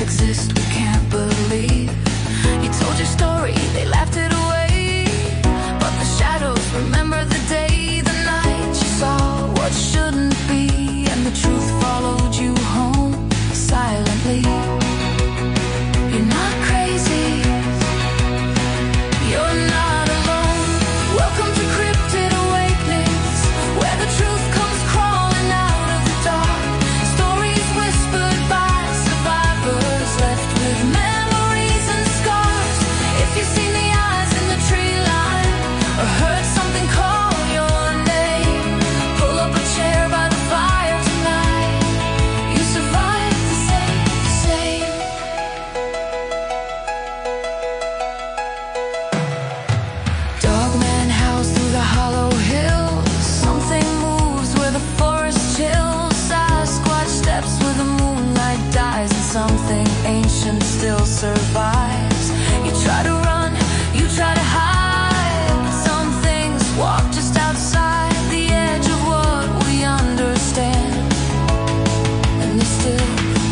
Exist we can't believe. You told your story, they laughed it away. But the shadows remember the day, the night you saw what shouldn't be, and the truth followed you home silently. You're not crazy, you're not alone. Welcome to Cryptid Awakenings, where the truth comes crawling out of the dark. Stories whispered by survivors, left with memories and scars. If you've seen the eyes in the tree line, or heard something call your name, pull up a chair by the fire tonight. You survived the same. Dogman howls through the hollow hills. Something moves where the forest chills. Sasquatch steps where the moonlight dies, and something ancient still survives. You try to run, you try to hide, but some things walk just outside the edge of what we understand, and they still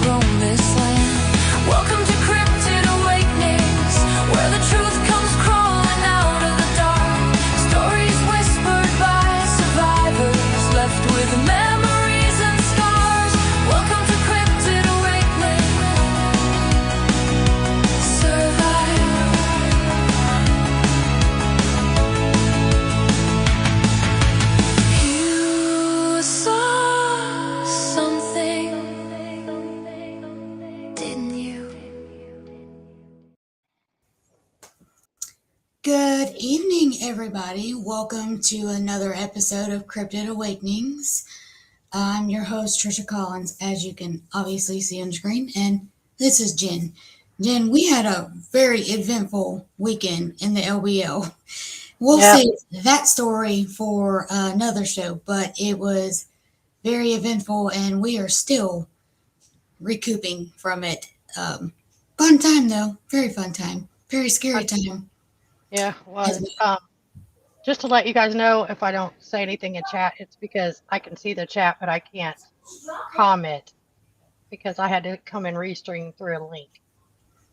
roam this land. Welcome to Cryptid Awakenings, where the truth comes crawling out of the dark. Stories whispered by survivors, left with memories and scars. Welcome to Cryptid Awakenings. Survive. You saw something, didn't you? Good evening, everybody. Welcome to another episode of Cryptid Awakenings. I'm your host, Trisha Collins, as you can obviously see on screen, and this is Jen. Jen, we had a very eventful weekend in the LBL. We'll save that story for another show, but it was very eventful, and we are still recouping from it. Fun time, though. Very fun time. Very scary time. Yeah, it was. Just to let you guys know, if I don't say anything in chat, it's because I can see the chat, but I can't comment because I had to come and restream through a link.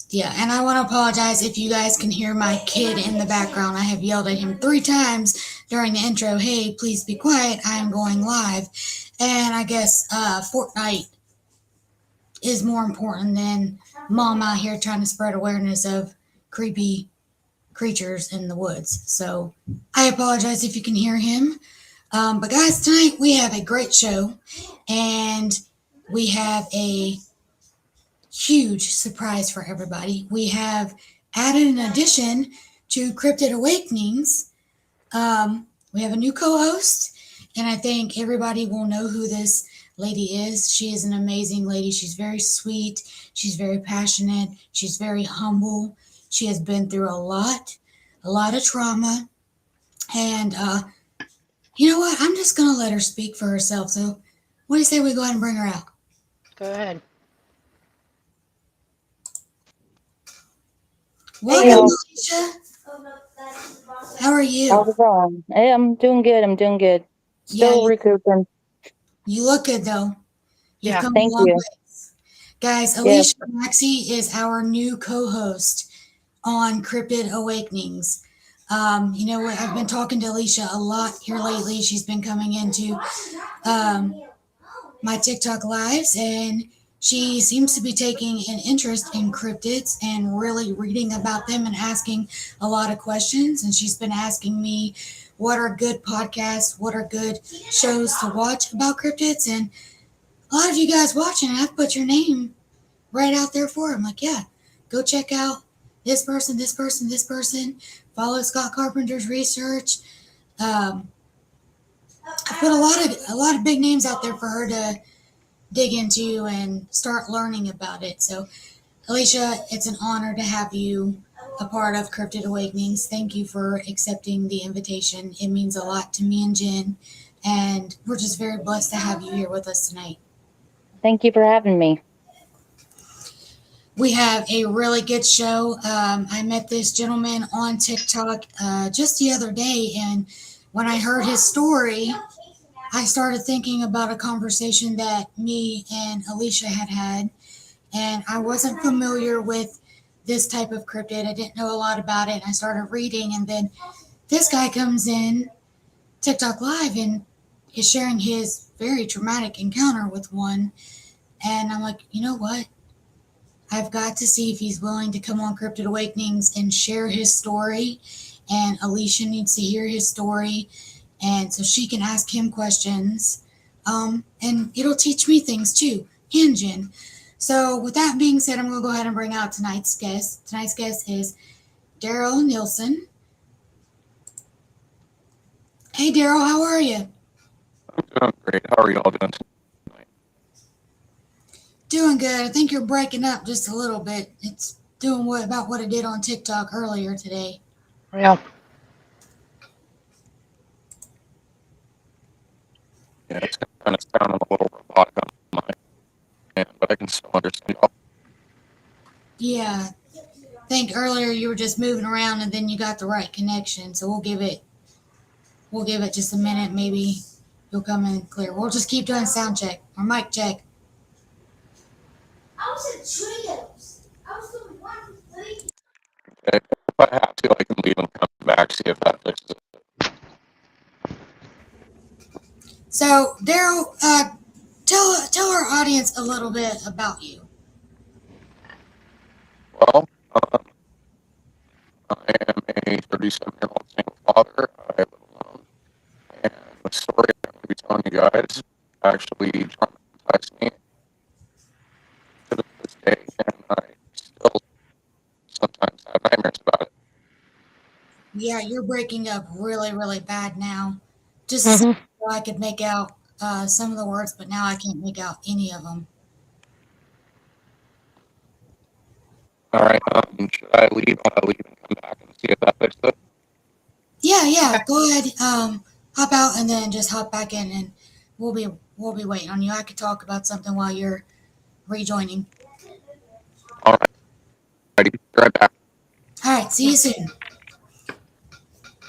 Yeah, and I want to apologize if you guys can hear my kid in the background. I have yelled at him 3 times during the intro, hey, please be quiet, I am going live. And I guess Fortnite is more important than mom out here trying to spread awareness of creepy creatures in the woods. So I apologize if you can hear him. But guys, tonight we have a great show, and we have a huge surprise for everybody. We have added an addition to Cryptid Awakenings. We have a new co-host, and I think everybody will know who this lady is. She is an amazing lady. She's very sweet. She's very passionate. She's very humble. She has been through a lot of trauma. And you know what? I'm just going to let her speak for herself. So what do you say we go ahead and bring her out? Go ahead. Welcome, Trisha. How are you? How's it going? Hey, I'm doing good. Still recouping. You look good, though. Yeah, thank you. Ways. Guys, Yes. Alicia Maxey is our new co-host on Cryptid Awakenings. You know what? I've been talking to Alicia a lot here lately. She's been coming into my TikTok lives, and she seems to be taking an interest in cryptids and really reading about them and asking a lot of questions. And she's been asking me what are good podcasts, what are good shows to watch about cryptids. And a lot of you guys watching, I've put your name right out there for them. Like, yeah, go check out this person, this person, this person. Follow Scott Carpenter's research. Um, I put a lot of big names out there for her to dig into and start learning about it. So, Alicia, it's an honor to have you a part of Cryptid Awakenings. Thank you for accepting the invitation. It means a lot to me and Jen, and we're just very blessed to have you here with us tonight. Thank you for having me. We have a really good show. I met this gentleman on TikTok just the other day, and when I heard his story, I started thinking about a conversation that me and Alicia had had, and I wasn't familiar with this type of cryptid. I didn't know a lot about it, and I started reading, and then this guy comes in TikTok Live and is sharing his very traumatic encounter with one, and I'm like, you know what? I've got to see if he's willing to come on Cryptid Awakenings and share his story. And Alicia needs to hear his story, and so she can ask him questions. And it'll teach me things too, and Jen. So with that being said, I'm going to go ahead and bring out tonight's guest. Tonight's guest is Daryl Nielsen. Hey, Daryl, how are you? I'm doing great. How are you all doing tonight? Doing good. I think you're breaking up just a little bit. It's doing about what it did on TikTok earlier today. Yeah. Yeah, it's kind of sounding a little robotic on my end, but I can still understand. Yeah. I think earlier you were just moving around and then you got the right connection. So we'll give it just a minute. Maybe you'll come in clear. We'll just keep doing sound check or mic check. Okay. If I have to, I can leave and come back, see if that fixes it. So Daryl, tell our audience a little bit about you. Well, I am a 37-year-old single father. I live alone. And the story I'm going to be telling you guys actually traumatized me to this day, and I still sometimes have nightmares about it. Yeah, you're breaking up really, really bad now. Just a second ago I could make out some of the words, but now I can't make out any of them. All right, should I leave? Leave and come back and see if that fixes it? Yeah, Okay. go ahead. Hop out and then just hop back in, and we'll be waiting on you. I could talk about something while you're rejoining. All right, ready? Be right back. All right, see you soon.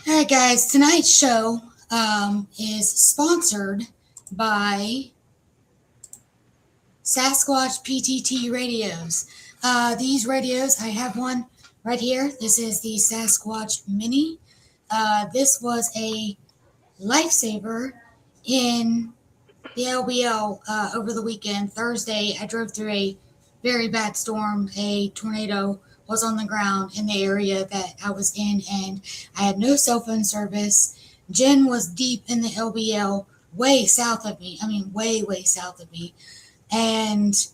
All right, guys. Tonight's show is sponsored by Sasquatch PTT radios. These radios, I have one right here. This is the Sasquatch Mini. This was a lifesaver in the LBL over the weekend. Thursday, I drove through a very bad storm. A tornado was on the ground in the area that I was in, and I had no cell phone service. Jen was deep in the LBL, way south of me. I mean, way, way south of me. And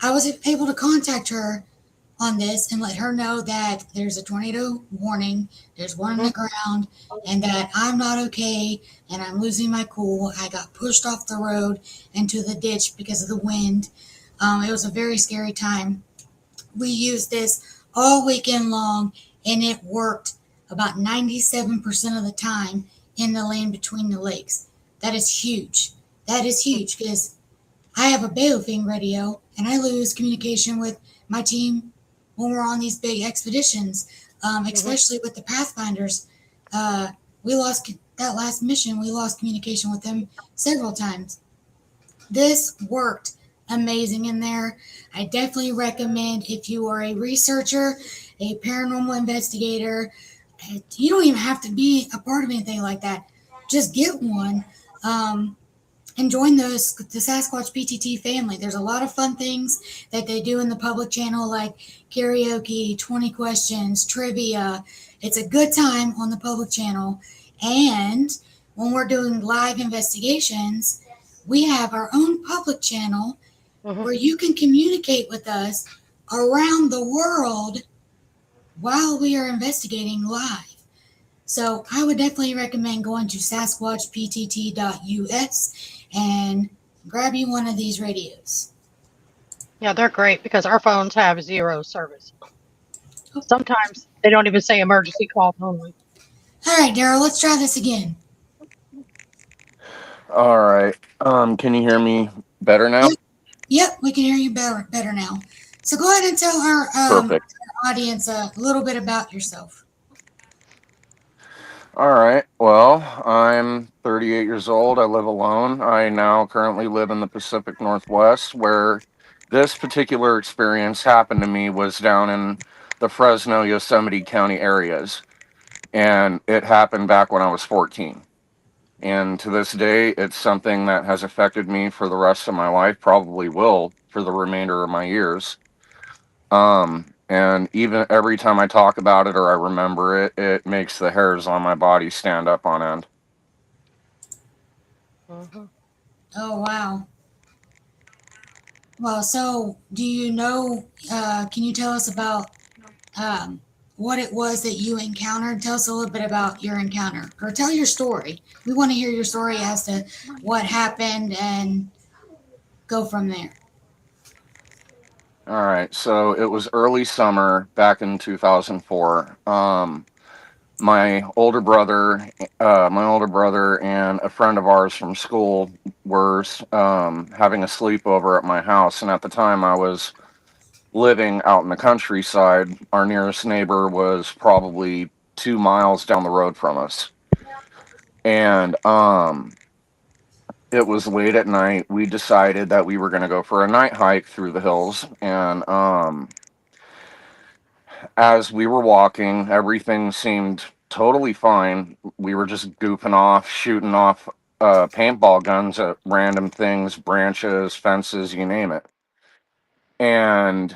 I was able to contact her on this and let her know that there's a tornado warning, there's one on the ground, and that I'm not okay and I'm losing my cool. I got pushed off the road into the ditch because of the wind. It was a very scary time. We used this all weekend long, and it worked about 97% of the time in the land between the lakes. That is huge. That is huge because I have a Beowulfing radio, and I lose communication with my team when we're on these big expeditions, especially with the Pathfinders. We lost that last mission. We lost communication with them several times. This worked amazing in there. I definitely recommend if you are a researcher, a paranormal investigator, you don't even have to be a part of anything like that. Just get one. Um, and join the Sasquatch PTT family. There's a lot of fun things that they do in the public channel, like karaoke, 20 questions, trivia. It's a good time on the public channel. And when we're doing live investigations, we have our own public channel Mhm. where you can communicate with us around the world while we are investigating live. So I would definitely recommend going to sasquatchptt.us and grab you one of these radios. Yeah, they're great because our phones have zero service. Sometimes they don't even say emergency call only. All right, Daryl, let's try this again. All right. Can you hear me better now? Yep, we can hear you better now. So go ahead and tell our Perfect. audience a little bit about yourself. All right. Well, I'm 38 years old. I live alone. I now currently live in the Pacific Northwest, where this particular experience happened to me was down in the Fresno, Yosemite County areas. And it happened back when I was 14. And to this day, it's something that has affected me for the rest of my life, probably will for the remainder of my years. And even every time I talk about it or I remember it, it makes the hairs on my body stand up on end. Mhm. Oh, wow. Well, so do you know, can you tell us about what it was that you encountered? Tell us a little bit about your encounter, or tell your story. We want to hear your story as to what happened and go from there. All right, so it was early summer back in 2004. My older brother, and a friend of ours from school were having a sleepover at my house, and at the time I was living out in the countryside. Our nearest neighbor was probably 2 miles down the road from us, and it was late at night. We decided that we were going to go for a night hike through the hills, and as we were walking, everything seemed totally fine. We were just goofing off, shooting off paintball guns at random things, branches, fences, you name it. And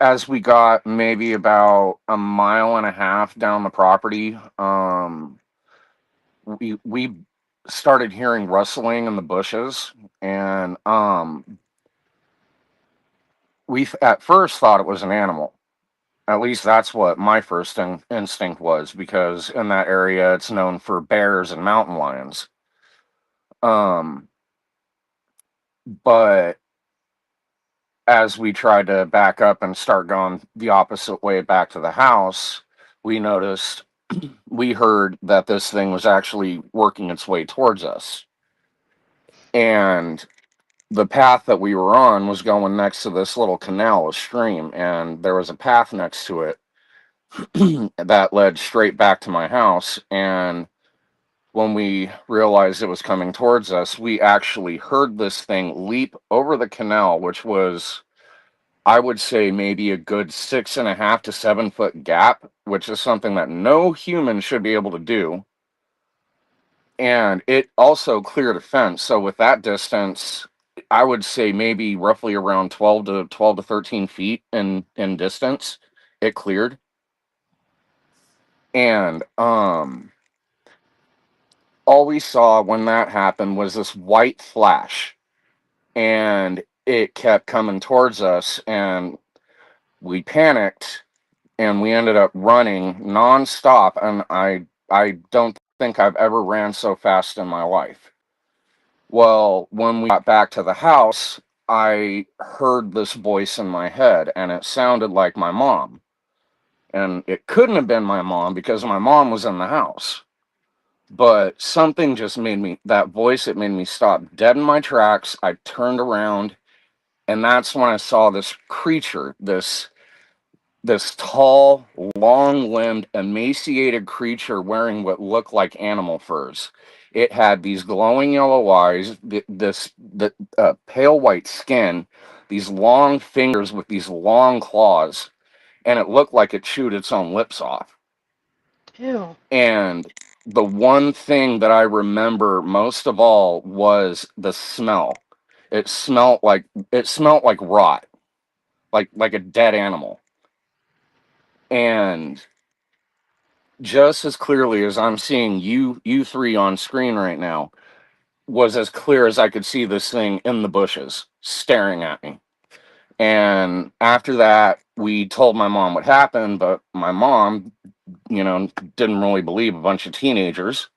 as we got maybe about a mile and a half down the property, we started hearing rustling in the bushes, and we at first thought it was an animal. At least that's what my first instinct was, because in that area it's known for bears and mountain lions. Um, but as we tried to back up and start going the opposite way back to the house, we noticed, we heard that this thing was actually working its way towards us. And the path that we were on was going next to this little canal, a stream, and there was a path next to it that led straight back to my house. And when we realized it was coming towards us, we actually heard this thing leap over the canal, which was, I would say, maybe a good 6.5 to 7 foot gap, which is something that no human should be able to do. And it also cleared a fence. So with that distance, I would say maybe roughly around 12 to 13 feet in distance, it cleared. And all we saw when that happened was this white flash, and it kept coming towards us, and we panicked, and we ended up running nonstop. And I don't think I've ever ran so fast in my life. Well, when we got back to the house, I heard this voice in my head, and it sounded like my mom. And it couldn't have been my mom because my mom was in the house. But something just made me, that voice, it made me stop dead in my tracks. I turned around, and that's when I saw this creature, this tall, long-limbed, emaciated creature wearing what looked like animal furs. It had these glowing yellow eyes, the pale white skin, these long fingers with these long claws, and it looked like it chewed its own lips off. Ew. And the one thing that I remember most of all was the smell. It smelled like rot, like a dead animal. And just as clearly as I'm seeing you three on screen right now, was as clear as I could see this thing in the bushes staring at me. And after that, we told my mom what happened, but my mom, didn't really believe a bunch of teenagers.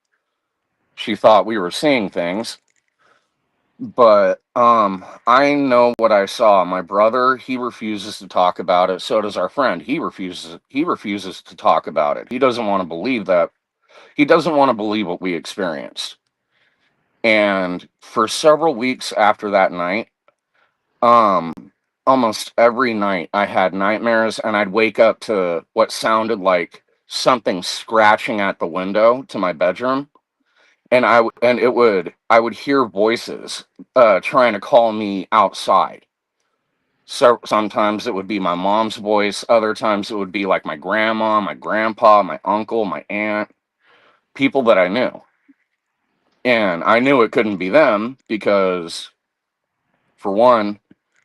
She thought we were seeing things. But I know what I saw. My brother, he refuses to talk about it. So does our friend. He refuses to talk about it. He doesn't want to believe that. He doesn't want to believe what we experienced. And for several weeks after that night, um almost every night I had nightmares, and I'd wake up to what sounded like something scratching at the window to my bedroom, and I would hear voices trying to call me outside. So sometimes it would be my mom's voice, other times it would be like my grandma, my grandpa, my uncle, my aunt, people that I knew. And I knew it couldn't be them because, for one,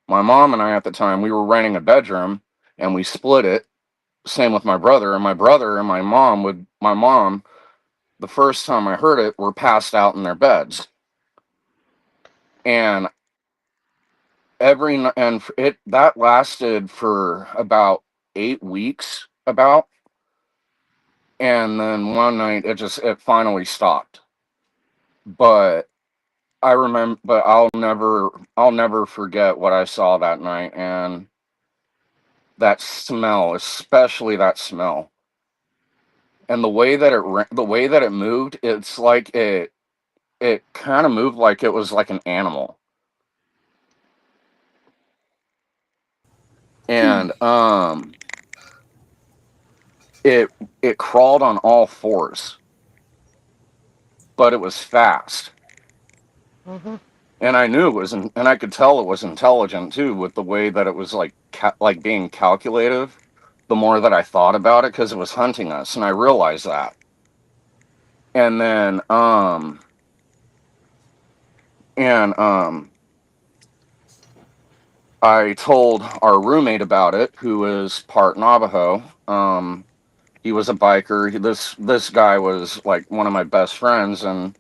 my mom and I at the time, we were renting a bedroom and we split it. Same with my brother, and my mom, the first time I heard it, were passed out in their beds. And that lasted for about 8 weeks, about. And then one night it finally stopped. But I'll never forget what I saw that night, and that smell, especially that smell. And the way that it moved, it's like it kind of moved like it was like an animal. And it it crawled on all fours, but it was fast. Mm-hmm. And I knew it was, and I could tell it was intelligent too, with the way that it was like being calculative. The more that I thought about it, because it was hunting us, and I realized that. And then and I told our roommate about it, who is part Navajo. He was a biker. This guy was like one of my best friends, and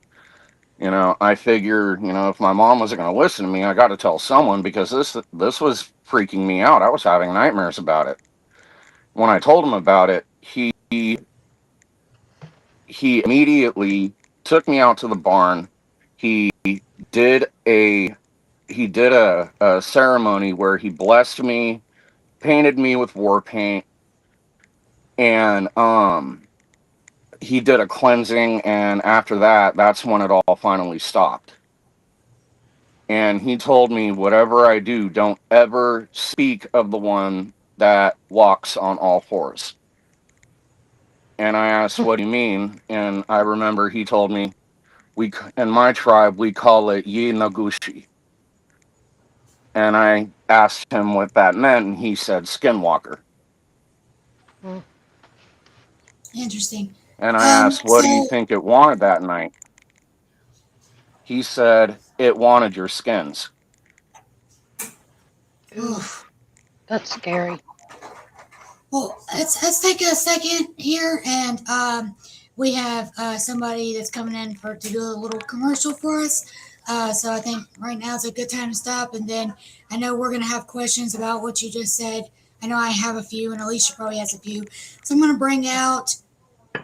I figured, if my mom wasn't going to listen to me, I got to tell someone, because this was freaking me out. I was having nightmares about it. When I told him about it, he immediately took me out to the barn. He did a a ceremony where he blessed me, painted me with war paint, and he did a cleansing, and after that, that's when it all finally stopped. And he told me, whatever I do, don't ever speak of the one that walks on all fours. And I asked, what do you mean? And I remember he told me, in my tribe, we call it Yi Nagushi. And I asked him what that meant, and he said, Skinwalker. Mm. Interesting. And I asked, what do you So, think it wanted that night? He said, it wanted your skins. Ooh, that's scary. well, let's take a second here, and we have somebody that's coming in to do a little commercial for us. So I think right now is a good time to stop, and then I know we're gonna have questions about what you just said. I know I have a few, and Alicia probably has a few. So I'm gonna bring out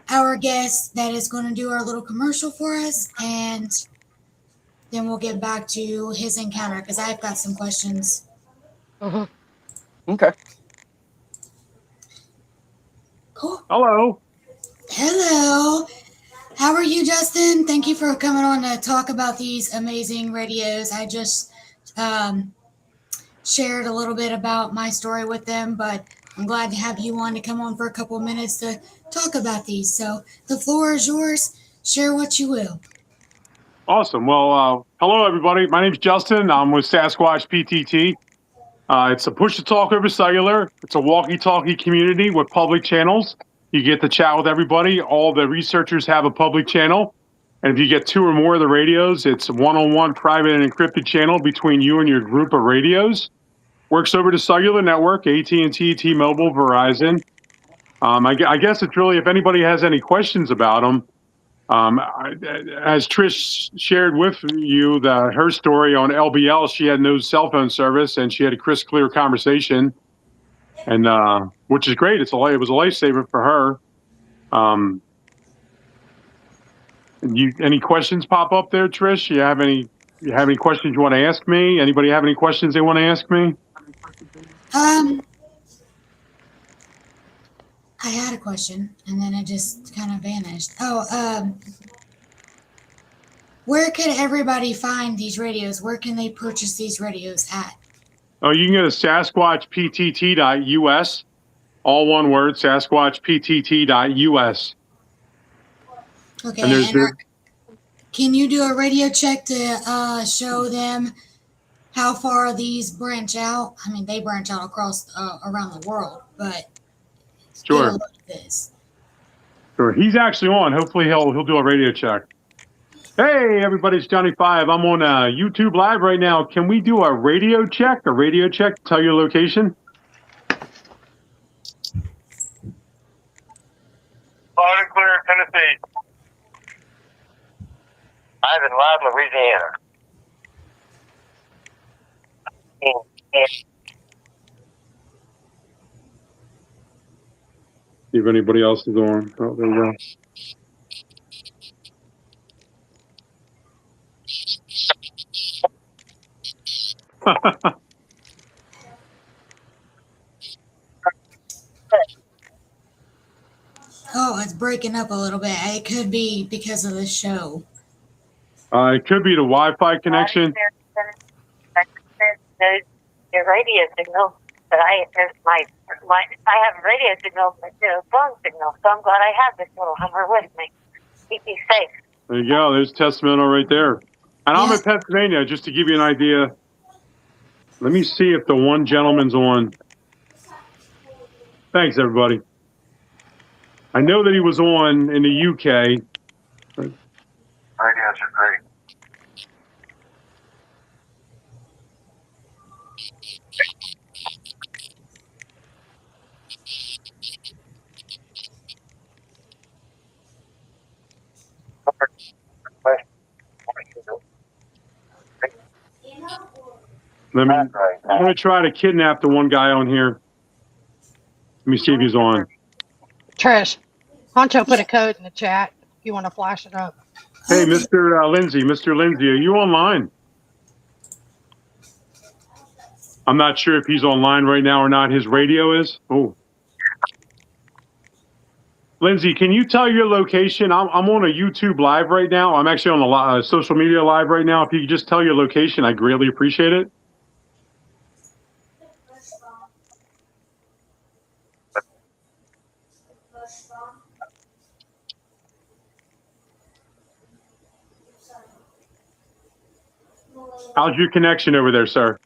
our guest that is going to do our little commercial for us, and then we'll get back to his encounter because I've got some questions. Mm-hmm. Okay. Cool. Hello. Hello. How are you, Justin? Thank you for coming on to talk about these amazing radios. I just shared a little bit about my story with them, but I'm glad to have you on to come on for a couple of minutes to talk about these. So the floor is yours. Share what you will. Awesome. Well, hello, everybody. My name's Justin. I'm with Sasquatch PTT. It's a push to talk over cellular. It's a walkie-talkie community with public channels. You get to chat with everybody. All the researchers have a public channel. And if you get 2 or more of the radios, it's a one-on-one private and encrypted channel between you and your group of radios. Works over the cellular network, AT&T, T-Mobile, Verizon. I guess it's really, if anybody has any questions about them, as Trish shared with you her story on LBL, she had no cell phone service and she had a crystal clear conversation, and which is great. It was a lifesaver for her. Any questions pop up there, Trish? You have any questions you want to ask me? Anybody have any questions they want to ask me? I had a question and then it just kind of vanished. Where can everybody find these radios? Where can they purchase these radios at? Oh, you can go to sasquatchptt.us, all one word, sasquatchptt.us. Okay, And can you do a radio check to show them how far these branch out? I mean, they branch out across around the world, but sure. Look at this. Sure, he's actually on. Hopefully he'll do a radio check. Hey, everybody, it's Johnny 5. I'm on YouTube Live right now. Can we do a radio check? A radio check, tell your location? Loud and clear, Tennessee. I'm in Loud, Louisiana. See if anybody else is on. Oh, there we go. Oh, it's breaking up a little bit. It could be because of the show. It could be the Wi-Fi connection. Your radio signal, but I have radio signal, but no phone signal. So I'm glad I have this little Hummer with me. Keep me safe. There you go. There's testimonial right there. And I'm in Pennsylvania, just to give you an idea. Let me see if the one gentleman's on. Thanks, everybody. I know that he was on in the UK. Radios are great. I'm going to try to kidnap the one guy on here. Let me see if he's on. Trish, Honcho put a code in the chat if you want to flash it up. Hey, Mr. Lindsay, are you online? I'm not sure if he's online right now or not. His radio is. Oh. Lindsay, can you tell your location? I'm on a YouTube Live right now. I'm actually on a social media live right now. If you could just tell your location, I greatly appreciate it. How's your connection over there, sir?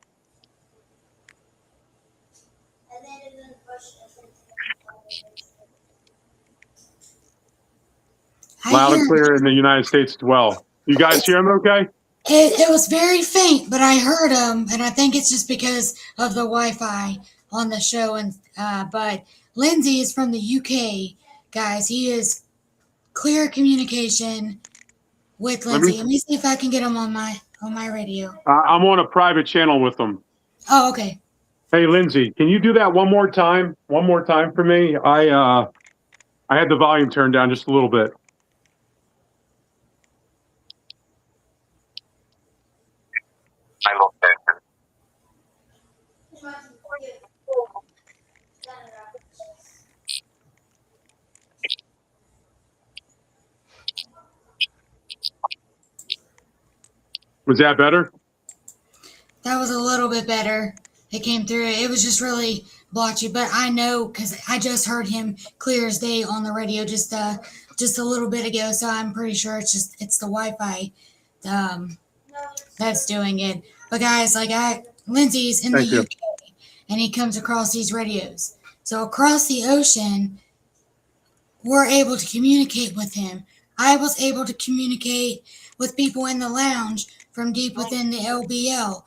Loud and clear in the United States as well. You guys hear him okay? It was very faint, but I heard him, and I think it's just because of the Wi-Fi on the show. And but Lindsay is from the UK, guys. He is clear communication with Lindsay. Let me see if I can get him on my radio. I'm on a private channel with them. Oh, okay. Hey, Lindsay, can you do that one more time? One more time for me. I had the volume turned down just a little bit. I love that. Was that better? That was a little bit better. It came through. It was just really blotchy, but I know because I just heard him clear as day on the radio just a little bit ago. So I'm pretty sure it's the Wi-Fi that's doing it. But guys, Lindsay's in the Thank you. UK, and he comes across these radios. So across the ocean, we're able to communicate with him. I was able to communicate with people in the lounge from deep within the LBL.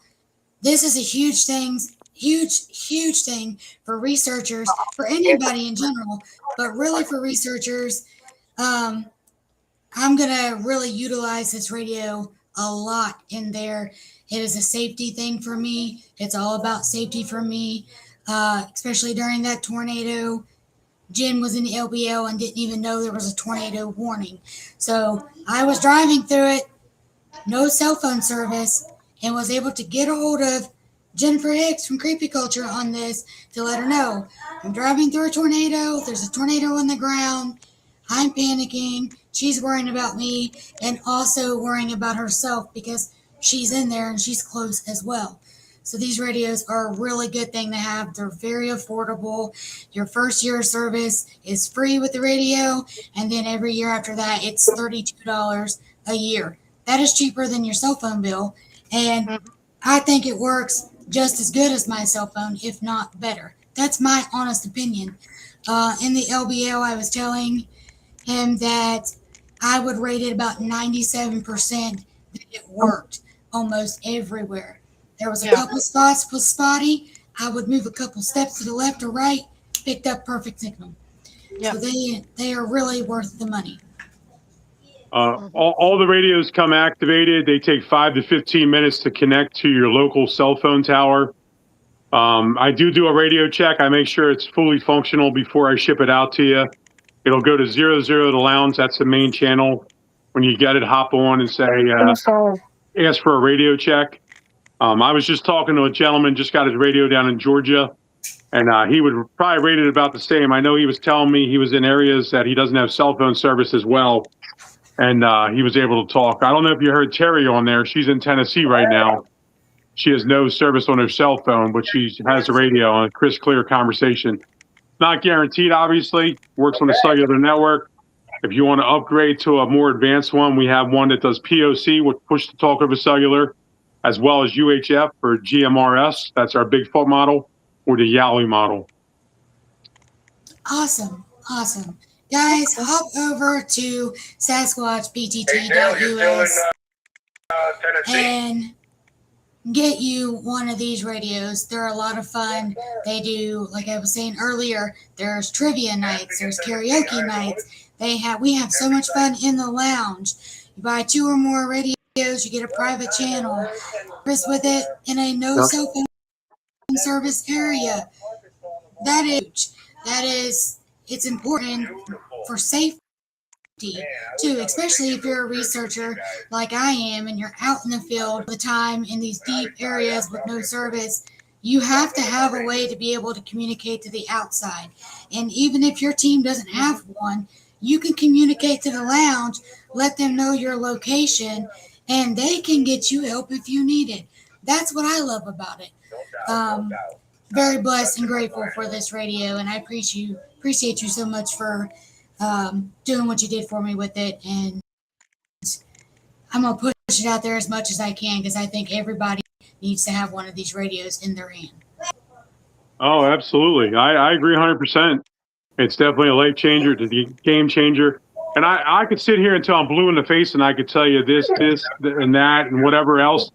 This is a huge thing for researchers, for anybody in general, but really for researchers. Um, I'm going to really utilize this radio a lot in there. It is a safety thing for me. It's all about safety for me, especially during that tornado. Jen was in the LBL and didn't even know there was a tornado warning. So I was driving through it, no cell phone service, and was able to get a hold of Jennifer Hicks from Creepy Culture on this to let her know I'm driving through a tornado. There's a tornado on the ground. I'm panicking. She's worrying about me and also worrying about herself because she's in there and she's close as well. So these radios are a really good thing to have. They're very affordable. Your first year of service is free with the radio, and then every year after that, it's $32 a year. That is cheaper than your cell phone bill, and I think it works just as good as my cell phone, if not better. That's my honest opinion. In the LBL, I was telling him that I would rate it about 97% that it worked almost everywhere. There was a couple spots was spotty. I would move a couple steps to the left or right, picked up perfect signal. So they are really worth the money. All the radios come activated. They take 5 to 15 minutes to connect to your local cell phone tower. I do a radio check. I make sure it's fully functional before I ship it out to you. It'll go to 00 to lounge. That's the main channel. When you get it, hop on and say, ask for a radio check. I was just talking to a gentleman, just got his radio down in Georgia, and he would probably rate it about the same. I know he was telling me he was in areas that he doesn't have cell phone service as well, and he was able to talk. I don't know if you heard Terry on there. She's in Tennessee right now. She has no service on her cell phone, but she has a radio on a crisp, clear conversation. Not guaranteed, obviously. Works on a cellular network. If you want to upgrade to a more advanced one, we have one that does POC, with push to talk over cellular, as well as UHF or GMRS. That's our Bigfoot model, or the Yowie model. Awesome. Guys, hop over to SasquatchPTT.us and get you one of these radios. They're a lot of fun. They do, like I was saying earlier, there's trivia nights, there's karaoke nights. We have so much fun in the lounge. You buy 2 or more radios, you get a private channel. With it in a no cell phone service area. That is it's important for safety too, especially if you're a researcher like I am and you're out in the field all the time in these deep areas with no service. You have to have a way to be able to communicate to the outside. And even if your team doesn't have one, you can communicate to the lounge, let them know your location, and they can get you help if you need it. That's what I love about it. Very blessed and grateful for this radio, and I appreciate you so much for doing what you did for me with it. And I'm going to push it out there as much as I can because I think everybody needs to have one of these radios in their hand. Oh, absolutely. I agree 100%. It's definitely a life changer, to the game changer. And I could sit here until I'm blue in the face and I could tell you this, and that, and whatever else.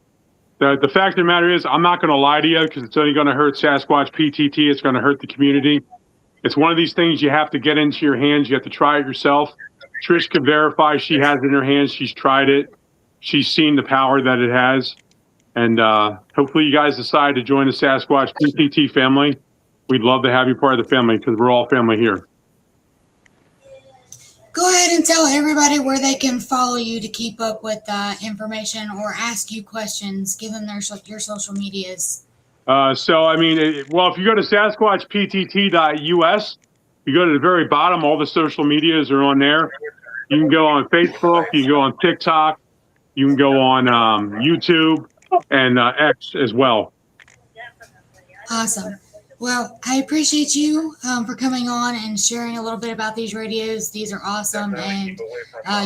The fact of the matter is, I'm not going to lie to you because it's only going to hurt Sasquatch PTT. It's going to hurt the community. It's one of these things you have to get into your hands. You have to try it yourself. Trish can verify she has it in her hands. She's tried it. She's seen the power that it has. And hopefully you guys decide to join the Sasquatch PTT family. We'd love to have you part of the family because we're all family here. Go ahead and tell everybody where they can follow you to keep up with information or ask you questions. Give them your social medias. So, I mean, if you go to SasquatchPTT.us, you go to the very bottom, all the social medias are on there. You can go on Facebook, you can go on TikTok, you can go on YouTube and X as well. Awesome. Well, I appreciate you for coming on and sharing a little bit about these radios. These are awesome, and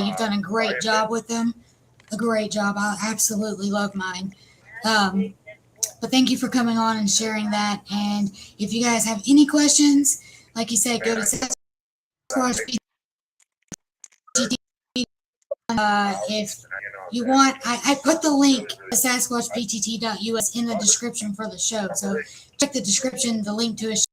you've done a great job with them. a great job. I absolutely love mine. But thank you for coming on and sharing that. And if you guys have any questions, like you said, go to Sasquatch PTT. If you want, I put the link to sasquatchptt.us in the description for the show. So check the description, the link to his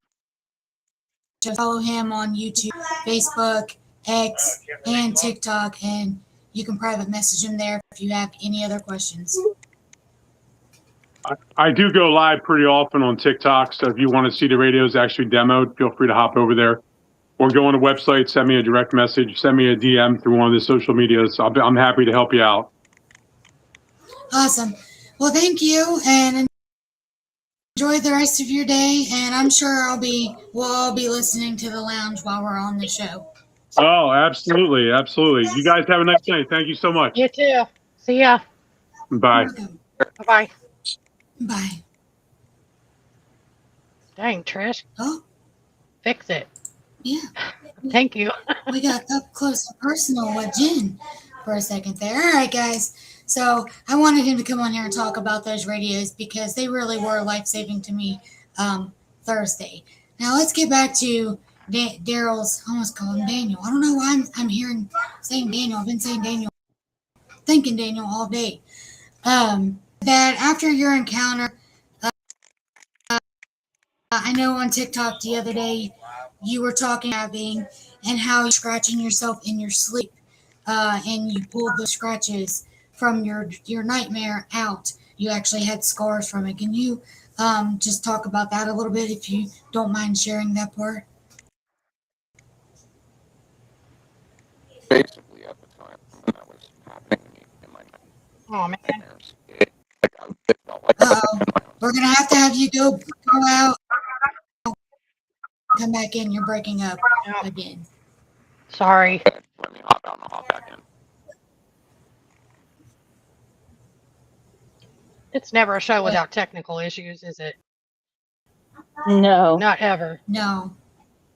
show. Follow him on YouTube, Facebook, X, and TikTok, and you can private message him there if you have any other questions. I do go live pretty often on TikTok, so if you want to see the radios actually demoed, feel free to hop over there. Or go on the website, send me a direct message, send me a DM through one of the social medias. I'm happy to help you out. Awesome. Well, thank you, and enjoy the rest of your day. And I'm sure we'll all be listening to the lounge while we're on the show. Oh, absolutely, absolutely. You guys have a nice night. Thank you so much. You too. See ya. Bye. Bye-bye. Bye. Dang, Trish. Oh, Fix it. yeah. Thank you. We got up close and personal with Jen for a second there. All right, guys. So I wanted him to come on here and talk about those radios because they really were life-saving to me Thursday. Now let's get back to Daryl's, I almost call him Daniel. I don't know why I'm saying Daniel. I've been saying Daniel, thinking Daniel all day. That after your encounter, I know on TikTok the other day you were talking about being and how you're scratching yourself in your sleep, and you pulled the scratches from your nightmare out. You actually had scars from it. Can you just talk about that a little bit if you don't mind sharing that part? Basically, at the time when that was happening to me in my Oh, man. nightmares, it felt like I was Uh-oh. in my own. We're going to have you go out, come back in. You're breaking up again. Sorry. Let me hop out and hop back in. It's never a show without technical issues, is it? No. Not ever. No.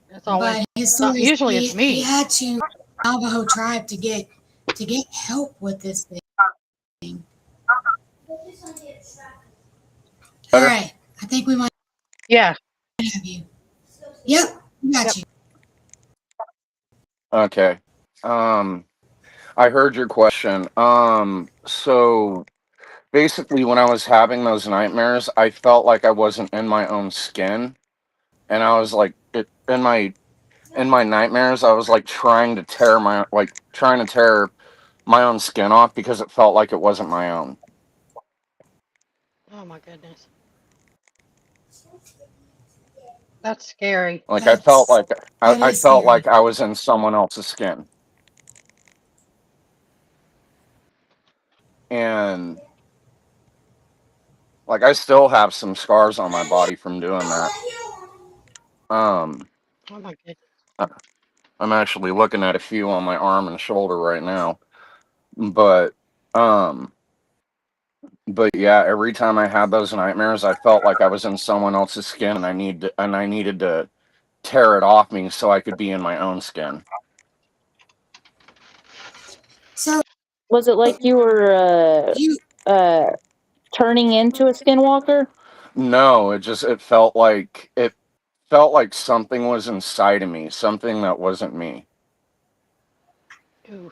It's always. But his story Usually it's me. He had to Navajo tribe to get help with this thing. All right, I think we might Yeah. have you. Yep, we got you. Okay. I heard your question. So basically, when I was having those nightmares, I felt like I wasn't in my own skin, and I was like, in my nightmares, I was like trying to tear my own skin off because it felt like it wasn't my own. Oh my goodness. That's scary. Like I felt like I felt scary. like I was in someone else's skin, and like I still have some scars on my body from doing that. Oh my goodness. I'm actually looking at a few on my arm and shoulder right now. But yeah, every time I had those nightmares, I felt like I was in someone else's skin, and I needed to tear it off me so I could be in my own skin. So Was it like you were turning into a skinwalker? No, it felt like something was inside of me, something that wasn't me. Ooh.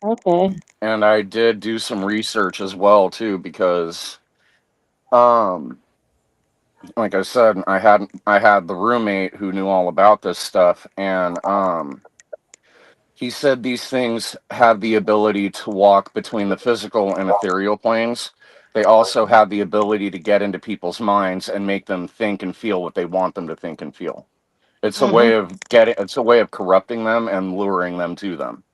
Okay. And I did do some research as well too, because like I said, I had the roommate who knew all about this stuff, and he said these things have the ability to walk between the physical and ethereal planes. They also have the ability to get into people's minds and make them think and feel what they want them to think and feel. It's a way of corrupting them and luring them to them.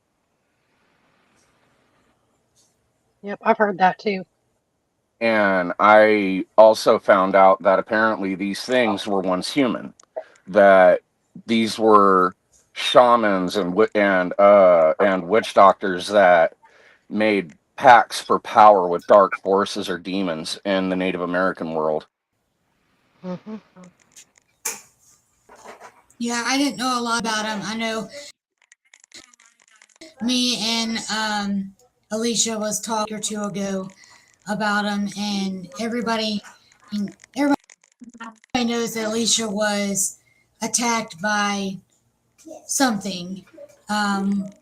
Yep, I've heard that too. And I also found out that apparently these things were once human, that these were shamans and witch doctors that made pacts for power with dark forces or demons in the Native American world. Mm-hmm. yeah, I didn't know a lot about him. I know me and Alicia was talking or two ago about him, and everybody knows that Alicia was attacked by something. And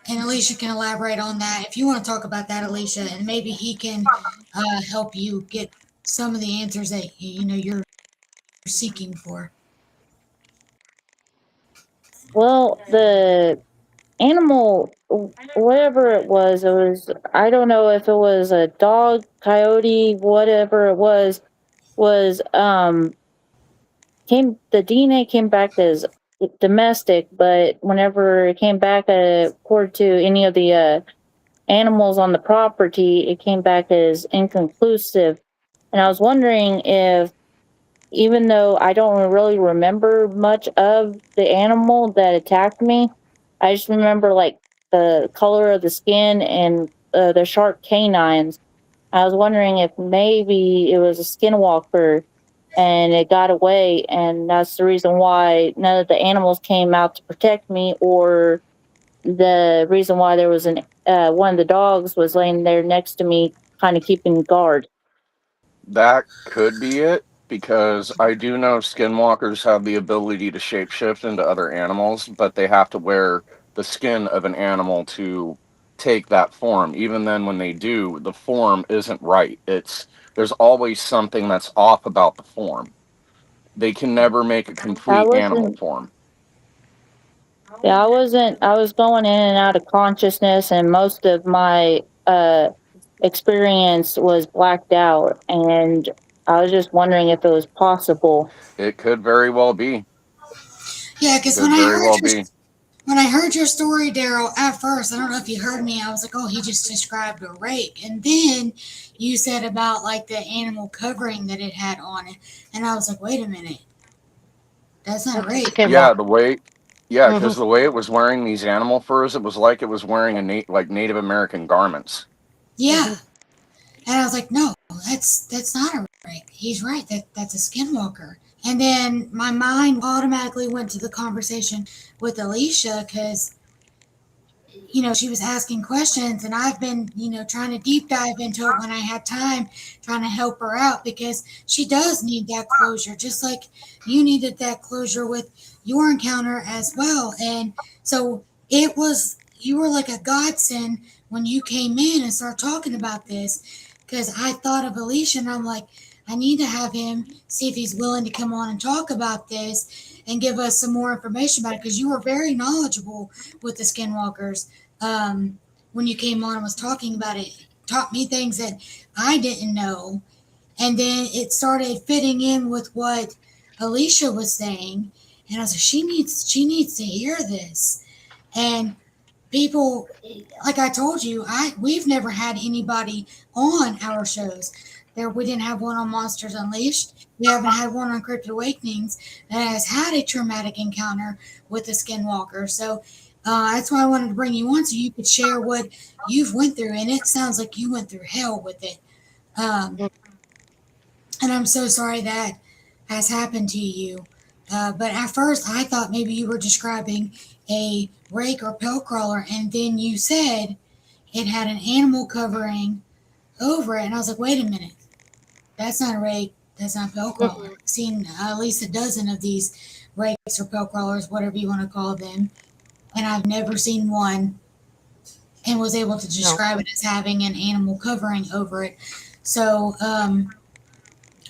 Alicia can elaborate on that if you want to talk about that, Alicia, and maybe he can help you get some of the answers that you're seeking for. Well, the animal, whatever it was, I don't know if it was a dog, coyote, whatever it was the DNA came back as domestic, but whenever it came back according to any of the animals on the property, it came back as inconclusive. And I was wondering if, even though I don't really remember much of the animal that attacked me, I just remember like the color of the skin and the sharp canines. I was wondering if maybe it was a skinwalker and it got away, and that's the reason why none of the animals came out to protect me, or the reason why there was one of the dogs was laying there next to me, kind of keeping guard. That could be it, because I do know skinwalkers have the ability to shapeshift into other animals, but they have to wear the skin of an animal to take that form. Even then, when they do, the form isn't right. There's always something that's off about the form. They can never make a I complete animal wasn't. form. Yeah, I wasn't. I was going in and out of consciousness, and most of my experience was blacked out. And I was just wondering if it was possible. It could very well be. Yeah, because Could very well be. when I heard your story, Daryl, at first, I don't know if you heard me, I was like, oh, he just described a rake. And then you said about like the animal covering that it had on it. And I was like, wait a minute. That's not a rake. Yeah, Mm-hmm. because the way it was wearing these animal furs, it was like it was wearing like Native American garments. Yeah. Mm-hmm. And I was like, no, that's not a rake. He's right. That's a skinwalker. And then my mind automatically went to the conversation with Alicia because, she was asking questions, and I've been, trying to deep dive into it when I had time, trying to help her out because she does need that closure, just like you needed that closure with your encounter as well. And so you were like a godsend when you came in and started talking about this, because I thought of Alicia and I'm like, I need to have him see if he's willing to come on and talk about this and give us some more information about it, because you were very knowledgeable with the skinwalkers when you came on and was talking about it. Taught me things that I didn't know, and then it started fitting in with what Alicia was saying, and I was like, she needs to hear this. And people, like I told you, we've never had anybody on our shows. We didn't have one on Monsters Unleashed. We haven't had one on Cryptid Awakenings that has had a traumatic encounter with a skinwalker. So that's why I wanted to bring you on, so you could share what you've went through. And it sounds like you went through hell with it. And I'm so sorry that has happened to you. But at first, I thought maybe you were describing a rake or pell crawler, and then you said it had an animal covering over it, and I was like, wait a minute, that's not a rake, that's not a pell crawler. I've seen at least a dozen of these rakes or pell crawlers, whatever you want to call them, and I've never seen one and was able to describe it as having an animal covering over it. So I'm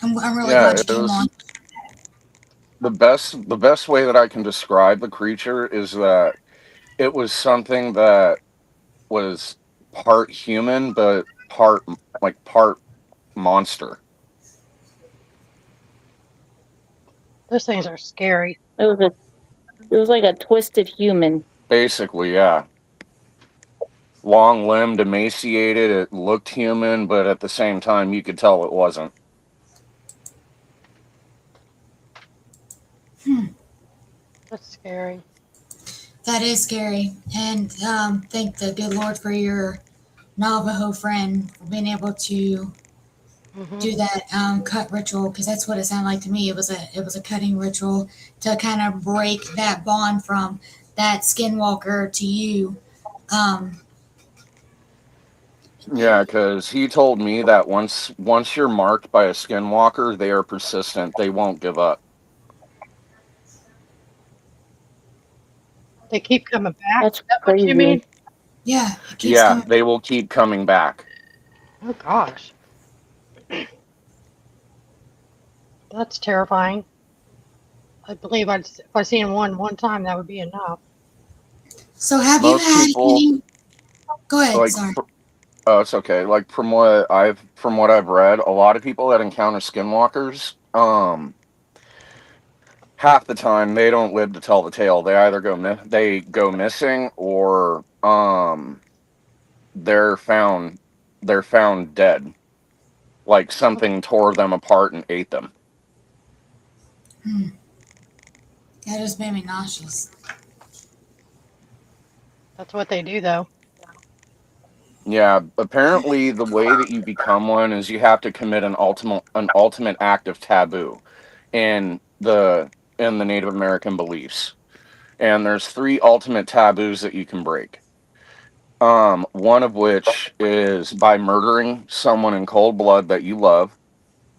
really glad you came on. The best way that I can describe the creature is that it was something that was part human but part monster. Those things are scary. It was like a twisted human. Basically, yeah. Long-limbed, emaciated. It looked human, but at the same time, you could tell it wasn't. That's scary. That is scary. And thank the good Lord for your Navajo friend for being able to do that cut ritual, because that's what it sounded like to me. It was a cutting ritual to kind of break that bond from that skinwalker to you. Yeah, because he told me that once you're marked by a skinwalker, they are persistent. They won't give up. They keep coming back. That's Is that what you crazy. mean? Yeah, it keeps Yeah, coming. they will keep coming back. Oh gosh, that's terrifying. I believe if I seen one time, that would be enough. So have you Most had people any? Go ahead. like. Sorry. Oh, it's okay. Like from what I've read, a lot of people that encounter skinwalkers, half the time they don't live to tell the tale. They either they go missing, or they're found they're found dead. Like something tore them apart and ate them. Hmm. That just made me nauseous. That's what they do, though. Yeah, apparently the way that you become one is you have to commit an ultimate act of taboo in the Native American beliefs. And there's three ultimate taboos that you can break. One of which is by murdering someone in cold blood that you love.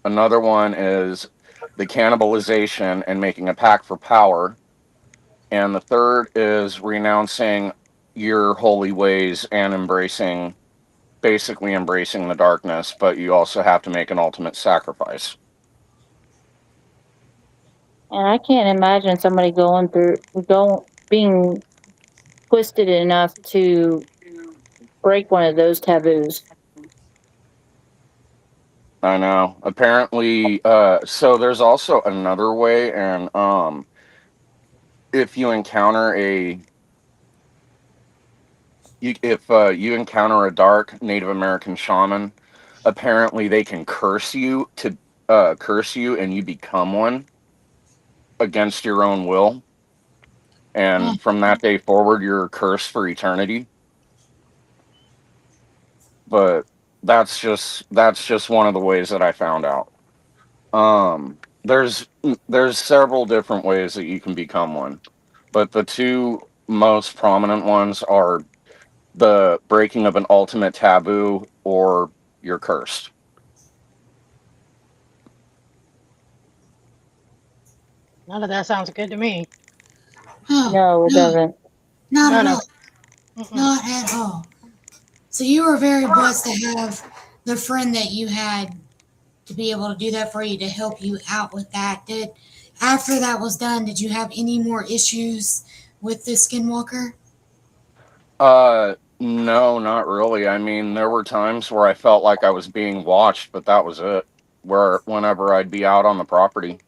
Another one is the cannibalization and making a pact for power. And the third is renouncing your holy ways and basically embracing the darkness, but you also have to make an ultimate sacrifice. And I can't imagine somebody being twisted enough to break one of those taboos. I know. Apparently, so there's also another way, and if you encounter if you encounter a dark Native American shaman, apparently they can curse you, and you become one against your own will, Oh, and from that day forward, you're cursed for eternity. But that's just one of the ways that I found out. There's several different ways that you can become one, but the two most prominent ones are the breaking of an ultimate taboo, or you're cursed. None of that sounds good to me. oh No, it no, doesn't. not at None of all. it. Mm-mm. Not at all. So you were very blessed to have the friend that you had to be able to do that for you to help you out with that. Did after that was done, did you have any more issues with the Skinwalker? No, not really. I mean, there were times where I felt like I was being watched, but that was it. Whenever I'd be out on the property.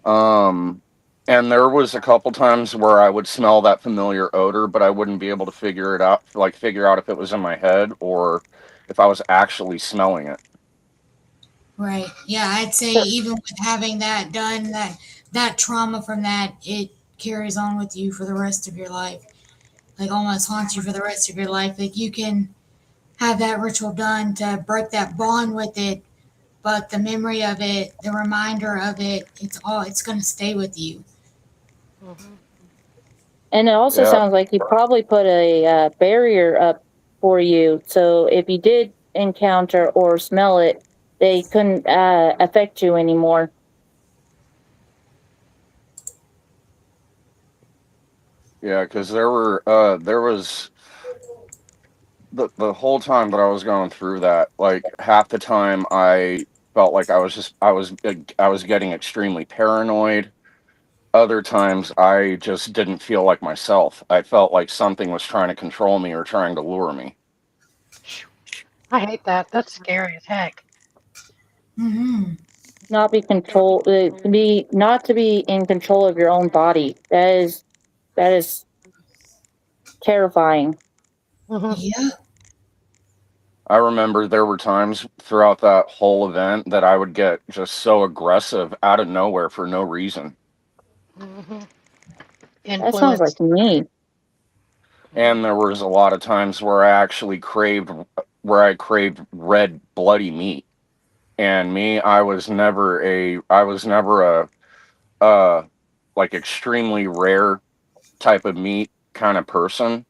Um, and there was a couple times where I would smell that familiar odor, but I wouldn't be able to figure out if it was in my head or if I was actually smelling it. Right. Yeah, I'd say So, even with having that done, that trauma from that, it carries on with you for the rest of your life. Like almost haunts you for the rest of your life. Like you can have that ritual done to break that bond with it, but the memory of it, the reminder of it, it's going to stay with you. Mm-hmm. and it also Yeah, sounds like he probably put a barrier up for you. So if you did encounter or smell it, they couldn't affect you anymore. yeah, because there was the whole time that I was going through that, like half the time I felt like I was getting extremely paranoid. Other times I just didn't feel like myself. I felt like something was trying to control me or trying to lure me. I hate that. That's scary as heck. Mm-hmm. Not be control, be not to be in control of your own body. That is terrifying. Mm-hmm. Yeah. I remember there were times throughout that whole event that I would get just so aggressive out of nowhere for no reason. Mm-hmm. That sounds Influence. like me. And there was a lot of times where I craved red bloody meat. And me, I was never a uh like extremely rare type of meat kind of person.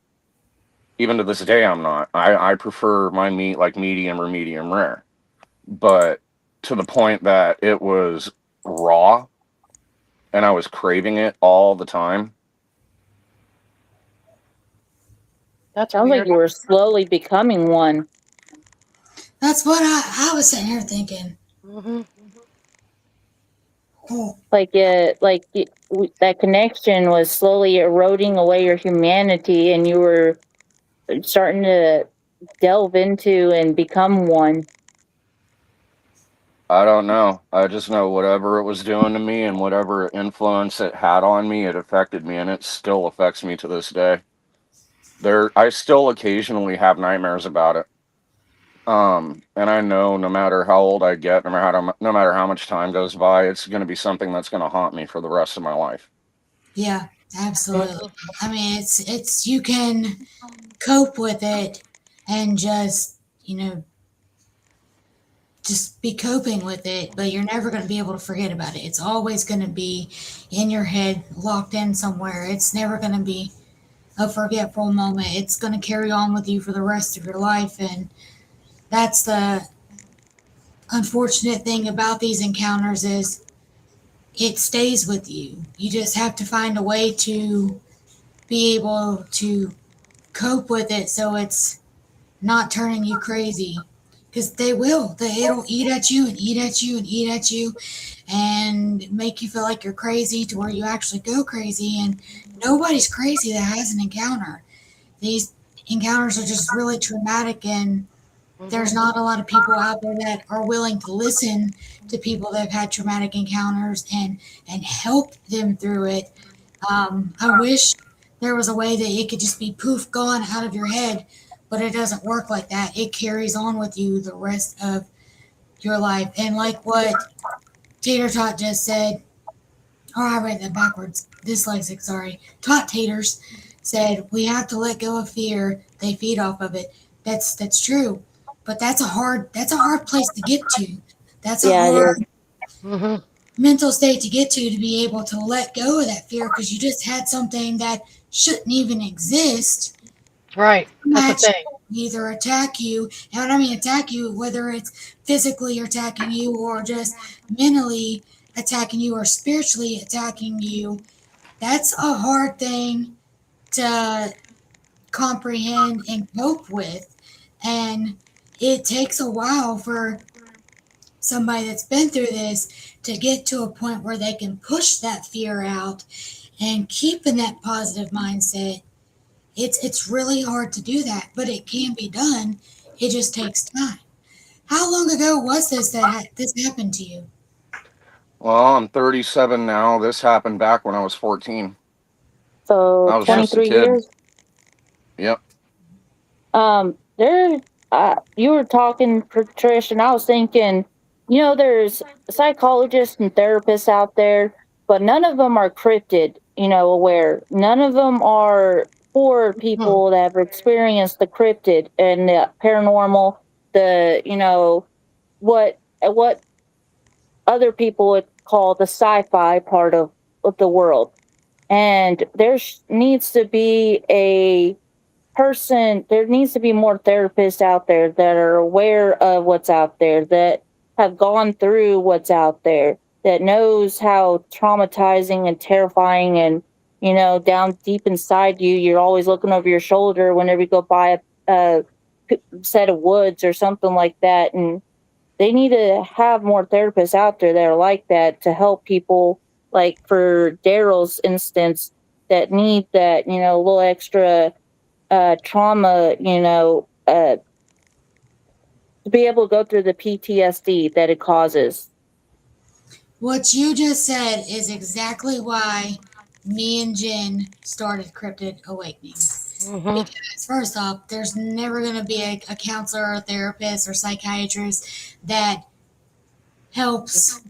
Even to this day, I'm not. I prefer my meat like medium or medium rare. But to the point that it was raw and I was craving it all the time. That's Sounds like weird. you were slowly becoming one. That's what I was sitting here thinking. Hmm. Oh, That connection was slowly eroding away your humanity, and you were starting to delve into and become one. I don't know. I just know whatever it was doing to me and whatever influence it had on me, it affected me, and it still affects me to this day. I still occasionally have nightmares about it. And I know no matter how old I get, no matter how much time goes by, it's going to be something that's going to haunt me for the rest of my life. yeah, absolutely. I mean, it's you can cope with it and just be coping with it, but you're never going to be able to forget about it. It's always going to be in your head, locked in somewhere. It's never going to be a forgetful moment. It's going to carry on with you for the rest of your life. And that's the unfortunate thing about these encounters is it stays with you. You just have to find a way to be able to cope with it so it's not turning you crazy. Because they will. It'll eat at you and eat at you and eat at you and make you feel like you're crazy to where you actually go crazy. And nobody's crazy that has an encounter. These encounters are just really traumatic, and there's not a lot of people out there that are willing to listen to people that have had traumatic encounters and help them through it. I wish there was a way that it could just be poof gone out of your head, but it doesn't work like that. It carries on with you the rest of your life. And like what Tater Tot just said, or I read that backwards, dyslexic, sorry. Tot Taters said we have to let go of fear. They feed off of it. That's true, but that's a hard place to get to. That's a Yeah, it is. hard Hmm. mental state to get to be able to let go of that fear because you just had something that shouldn't even exist Right. That's the actually thing. either attack you, and when I mean attack you, whether it's physically attacking you or just mentally attacking you or spiritually attacking you, that's a hard thing to comprehend and cope with. And it takes a while for somebody that's been through this to get to a point where they can push that fear out and keep in that positive mindset. It's really hard to do that, but it can be done. It just takes time. How long ago was this that this happened to you? Well, I'm 37 now. This happened back when I was 14. So I was Yep. just a 23 kid. years. Yep. There, you were talking, Trish, and I was thinking, there's psychologists and therapists out there, but none of them are cryptid, aware. None of them are for Hmm. people that have experienced the cryptid and the paranormal, what other people would call the sci-fi part of the world. And needs to be there needs to be more therapists out there that are aware of what's out there, that have gone through what's out there, that knows how traumatizing and terrifying and, down deep inside you, you're always looking over your shoulder whenever you go by a set of woods or something like that. And they need to have more therapists out there that are like that to help people, like for Daryl's instance, that need that, little extra trauma, to be able to go through the PTSD that it causes. What you just said is exactly why me and Jen started Cryptid Awakenings. Hmm. Because first off, there's never going to be a counselor or a therapist or psychiatrist that helps.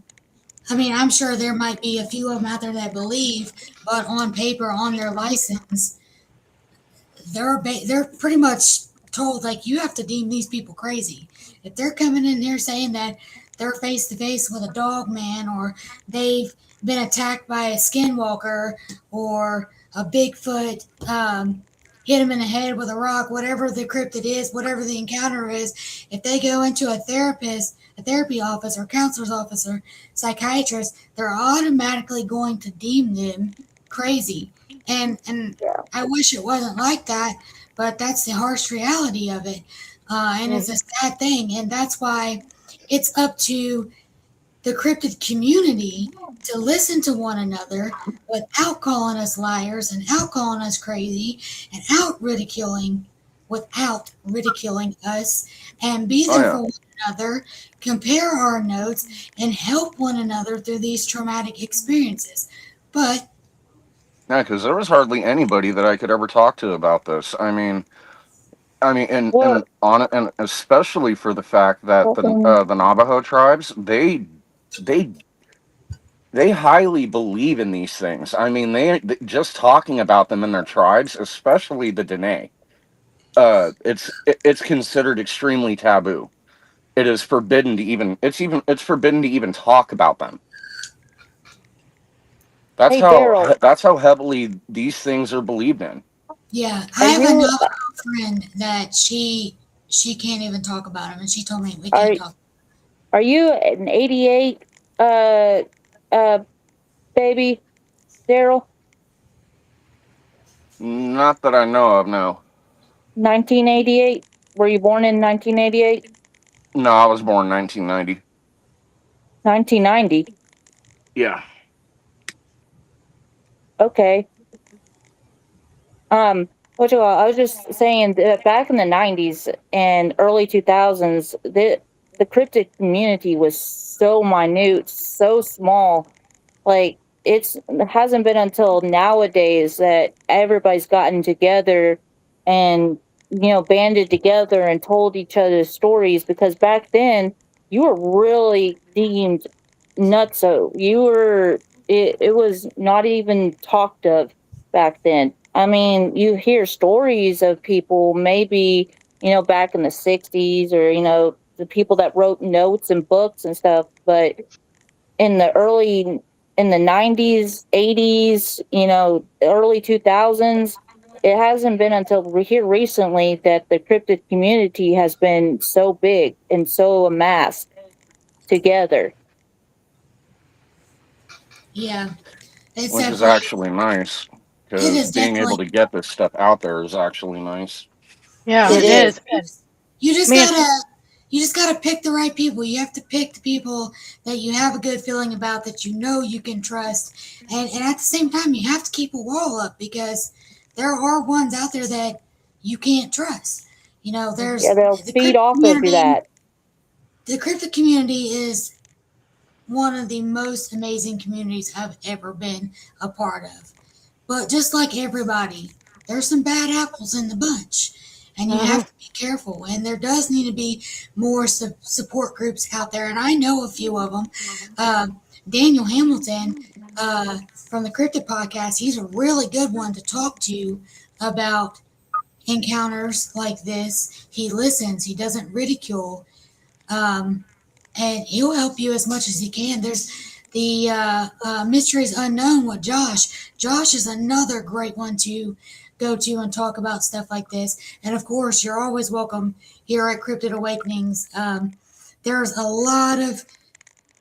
I mean, I'm sure there might be a few of them out there that believe, but on paper, on their license, they're pretty much told like you have to deem these people crazy. If they're coming in here saying that they're face to face with a dog man or they've been attacked by a skinwalker or a Bigfoot hit them in the head with a rock, whatever the cryptid is, whatever the encounter is, if they go into a therapy office or counselor's office or psychiatrist, they're automatically going to deem them crazy. And Yeah. I wish it wasn't like that, but that's the harsh reality of it. And it's a sad thing. And that's why it's up to the cryptid community to listen to one another without calling us liars and out calling us crazy and without ridiculing us, and be Oh there yeah. for one another, compare our notes, and help one another through these traumatic experiences. But Yeah, because there was hardly anybody that I could ever talk to about this. Well, And especially for the fact that okay. the Navajo tribes, they they highly believe in these things. I mean, just talking about them in their tribes, especially the Dene, it's considered extremely taboo. It is forbidden to even it's forbidden to even talk about them. Hey, Daryl, That's how heavily these things are believed in. yeah, I are have you another friend that she can't even talk about him, and she told me we are can't talk. are you an 88 uh uh baby, Daryl? Not that I know of. No, 1988? Were you born in 1988? no, I was born in 1990. 1990. Yeah. Okay. I was just saying that back in the 90s and early 2000s, the cryptid community was so minute, so small. Like it hasn't been until nowadays that everybody's gotten together and banded together and told each other stories, because back then you were really deemed nutso. It was not even talked of back then. I mean, you hear stories of people maybe, back in the 60s, or the people that wrote notes and books and stuff, but in the early in the 90s, 80s, early 2000s, it hasn't been until here recently that the cryptid community has been so big and so amassed together. Yeah, it's Which is definitely actually nice it because is being able definitely. to get this stuff out there is actually nice. Yeah, It It it is. is. is. And You just me and gotta pick the right people. You have to pick the people that you have a good feeling about, that you know you can trust, and at the same time you have to keep a wall up, because there are ones out there that you can't trust. Yeah, There's they'll the feed crypto off of community. that. The crypto community is one of the most amazing communities I've ever been a part of. But just like everybody, there's some bad apples in the bunch, and you have mhm. to be careful. And there does need to be more support groups out there, and I know a few of them. Daniel Hamilton from the Cryptid Podcast, he's a really good one to talk to about encounters like this. He listens, he doesn't ridicule, um, and he'll help you as much as he can. There's the Mysteries Unknown with Josh. Josh is another great one to go to and talk about stuff like this. And of course, you're always welcome here at Cryptid Awakenings. There's a lot of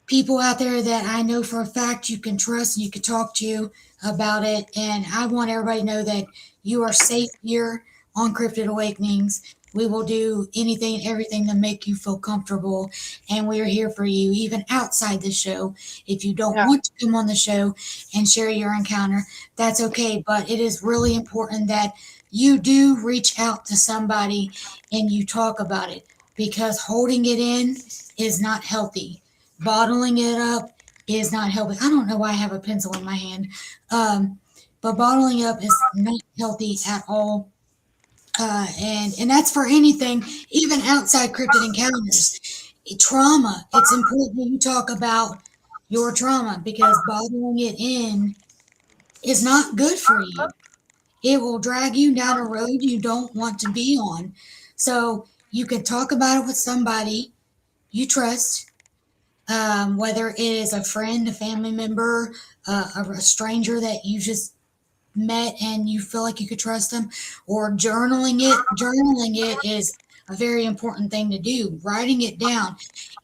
people out there that I know for a fact you can trust and you can talk to about it. And I want everybody to know that you are safe here on Cryptid Awakenings. We will do anything and everything to make you feel comfortable. And we are here for you, even outside the show. If you don't Yeah, want to come on the show and share your encounter, that's okay. But it is really important that you do reach out to somebody and you talk about it, because holding it in is not healthy. Bottling it up is not healthy. I don't know why I have a pencil in my hand, um, but bottling up is not healthy at all. And that's for anything, even outside cryptid encounters. Trauma. It's important that you talk about your trauma, because bottling it in is not good for you. It will drag you down a road you don't want to be on. So you can talk about it with somebody you trust, whether it is a friend, a family member, a stranger that you just met and you feel like you could trust them, or journaling it is a very important thing to do. Writing it down,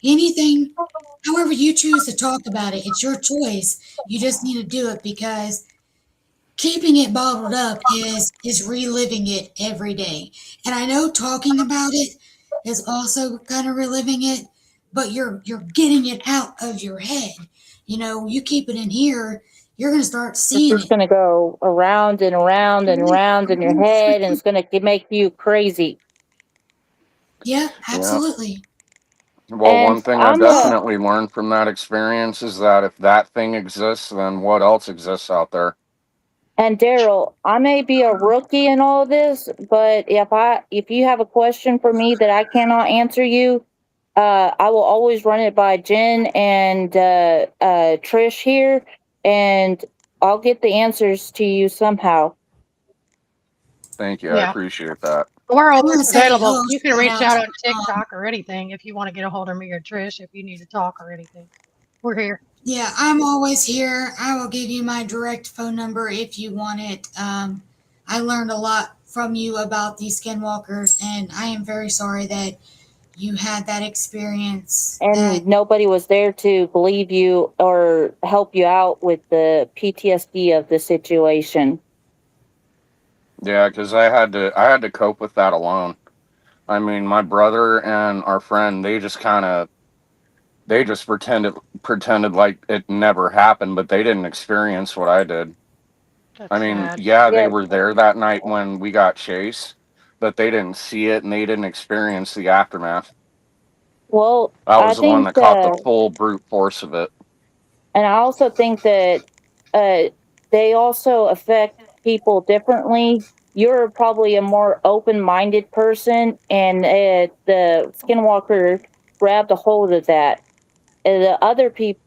anything, however you choose to talk about it, it's your choice. You just need to do it, because keeping it bottled up is reliving it every day. And I know talking about it is also kind of reliving it, but you're getting it out of your head. You keep it in here, you're going to start It's seeing just it. going to go around and around and around in your head, and it's going to make you crazy. Yeah, Yeah. absolutely. Well, And one thing I I'm a definitely learned from that experience is that if that thing exists, then what else exists out there? And Daryl, I may be a rookie in all this, but if you have a question for me that I cannot answer you, I will always run it by Jen and Trish here, and I'll get the answers to you somehow. Thank you. I Yeah. appreciate that. We're I want always to say available. hello, You can shout reach out out to on TikTok or anything if you want to get a hold of me or Trish if you need to talk or anything. We're here. yeah, I'm always here. I will give you my direct phone number if you want it. I learned a lot from you about these skinwalkers, and I am very sorry that you had that experience. That And nobody was there to believe you or help you out with the PTSD of the situation. Yeah, because I had to cope with that alone. I mean, my brother and our friend, they just pretended like it never happened, but they didn't experience what I did. I That's mean, sad. yeah, they Yeah, were there that night when we got chased, but they didn't see it and they didn't experience the aftermath. well, I I was the one think that caught the full brute force of it. and I also think that uh, they also affect people differently. You're probably a more open-minded person, and the Skinwalker grabbed a hold of that. The other people,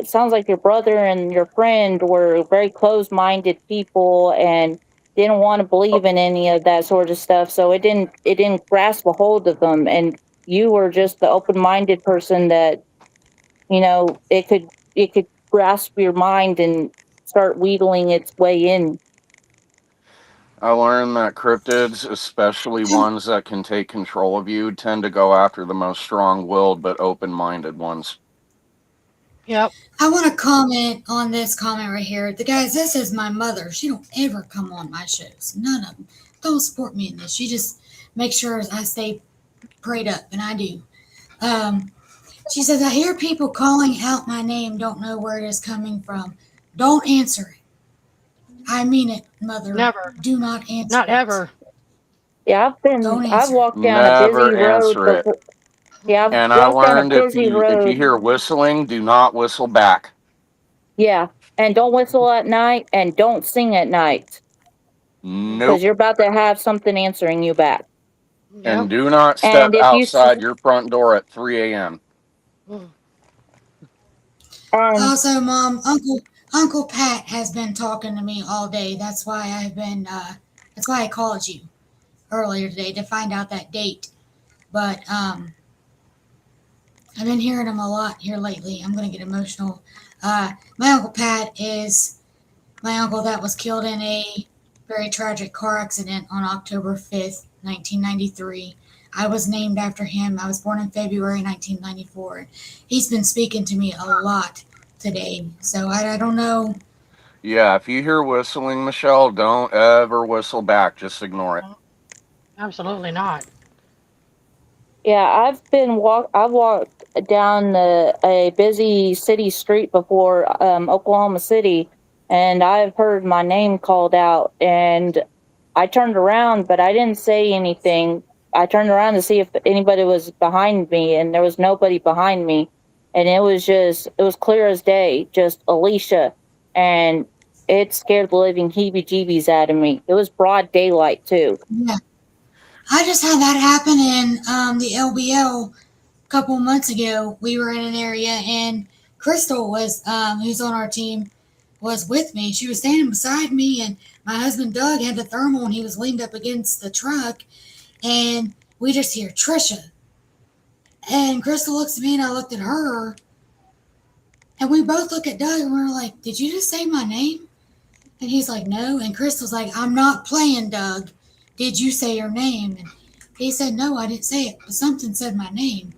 sounds like your brother and your friend were very closed-minded people and didn't want to believe in any of that sort of stuff. So it didn't grasp a hold of them, and you were just the open-minded person that it could grasp your mind and start wheedling its way in. I learned that cryptids, especially ones that can take control of you, tend to go after the most strong-willed but open-minded ones. Yep. I want to comment on this comment right here. The guys, this is my mother. She don't ever come on my shows. None of them. Don't support me in this. She just makes sure I stay prayed up, and I do. Um, she says, I hear people calling out my name, don't know where it is coming from. Don't answer it. I mean it, mother. Never. Do not answer Not it. ever. Yeah, Don't I've answer it. walked down a busy Never road answer it. before. Yeah, I've And I walked down a learned busy if you road. hear whistling, do not whistle back. Yeah, and don't whistle at night, and don't sing at night because Nope. you're about to have something answering you back. And Yep. do not And step if you outside your front door at 3 a.m. Mm. and Also, Mom, Uncle Pat has been talking to me all day. That's why that's why I called you earlier today to find out that date. But I've been hearing him a lot here lately. I'm gonna get emotional. My Uncle Pat is my uncle that was killed in a very tragic car accident on October 5th, 1993. I was named after him. I was born in February 1994. He's been speaking to me a lot today. So I don't know. Yeah, if you hear whistling, Michelle, don't ever whistle back. Just ignore it. No, absolutely not. yeah, I've walked down a busy city street before, Oklahoma City, and I've heard my name called out, and I turned around, but I didn't say anything. I turned around to see if anybody was behind me, and there was nobody behind me, and it was clear as day, just Alicia, and it scared the living heebie-jeebies out of me. It was broad daylight too. Yeah, I just had that happen in the LBL a couple months ago. We were in an area and Crystal was, who's on our team, was with me. She was standing beside me, and my husband Doug had the thermal, and he was leaned up against the truck, and we just hear Trisha. And Crystal looks at me, and I looked at her, and we both look at Doug, and we were like, "Did you just say my name?" And he's like, no. And Crystal's like, I'm not playing, Doug. Did you say your name? And he said, no, I didn't say it, but something said my name.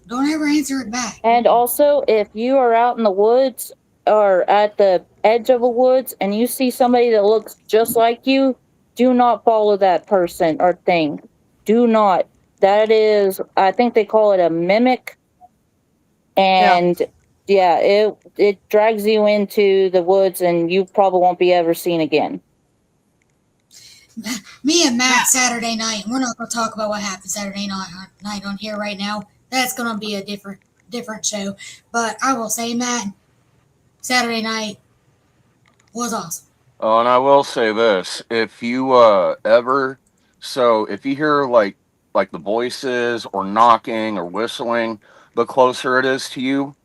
Don't ever answer it back. And also, if you are out in the woods or at the edge of a woods and you see somebody that looks just like you, do not follow that person or thing. Do not. That is, I think they call it a mimic. And yeah, it drags you into the woods and you probably won't be ever seen again. Me and Matt Saturday night, we're not going to talk about what happened Saturday night on here right now. That's going to be a different show. But I will say, Matt, Saturday night was awesome. Oh, and I will say this: if you if you hear like the voices or knocking or whistling, the closer it is to you,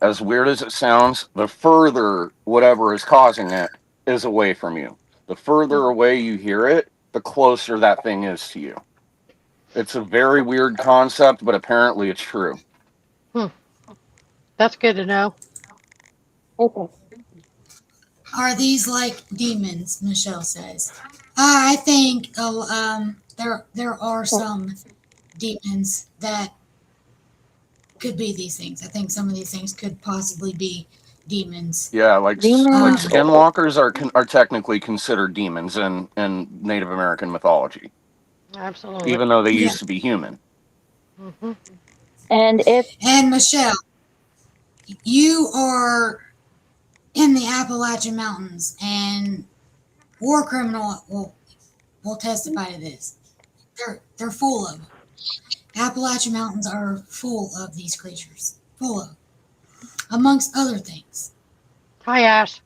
as weird as it sounds, the further whatever is causing it is away from you. The further away you hear it, the closer that thing is to you. It's a very weird concept, but apparently it's true. That's good to know. Okay. Are these like demons? Michelle says. I think there are some demons that could be these things. I think some of these things could possibly be demons. Yeah, like Demons. skinwalkers are technically considered demons in Native American mythology, Absolutely. even though they Yeah. used to be human. Mm-hmm. And Michelle, you are in the Appalachian Mountains, and War Criminal will testify to this. They're full of them. Appalachian Mountains are full of these creatures. Full of, amongst other things. Hi, Ash.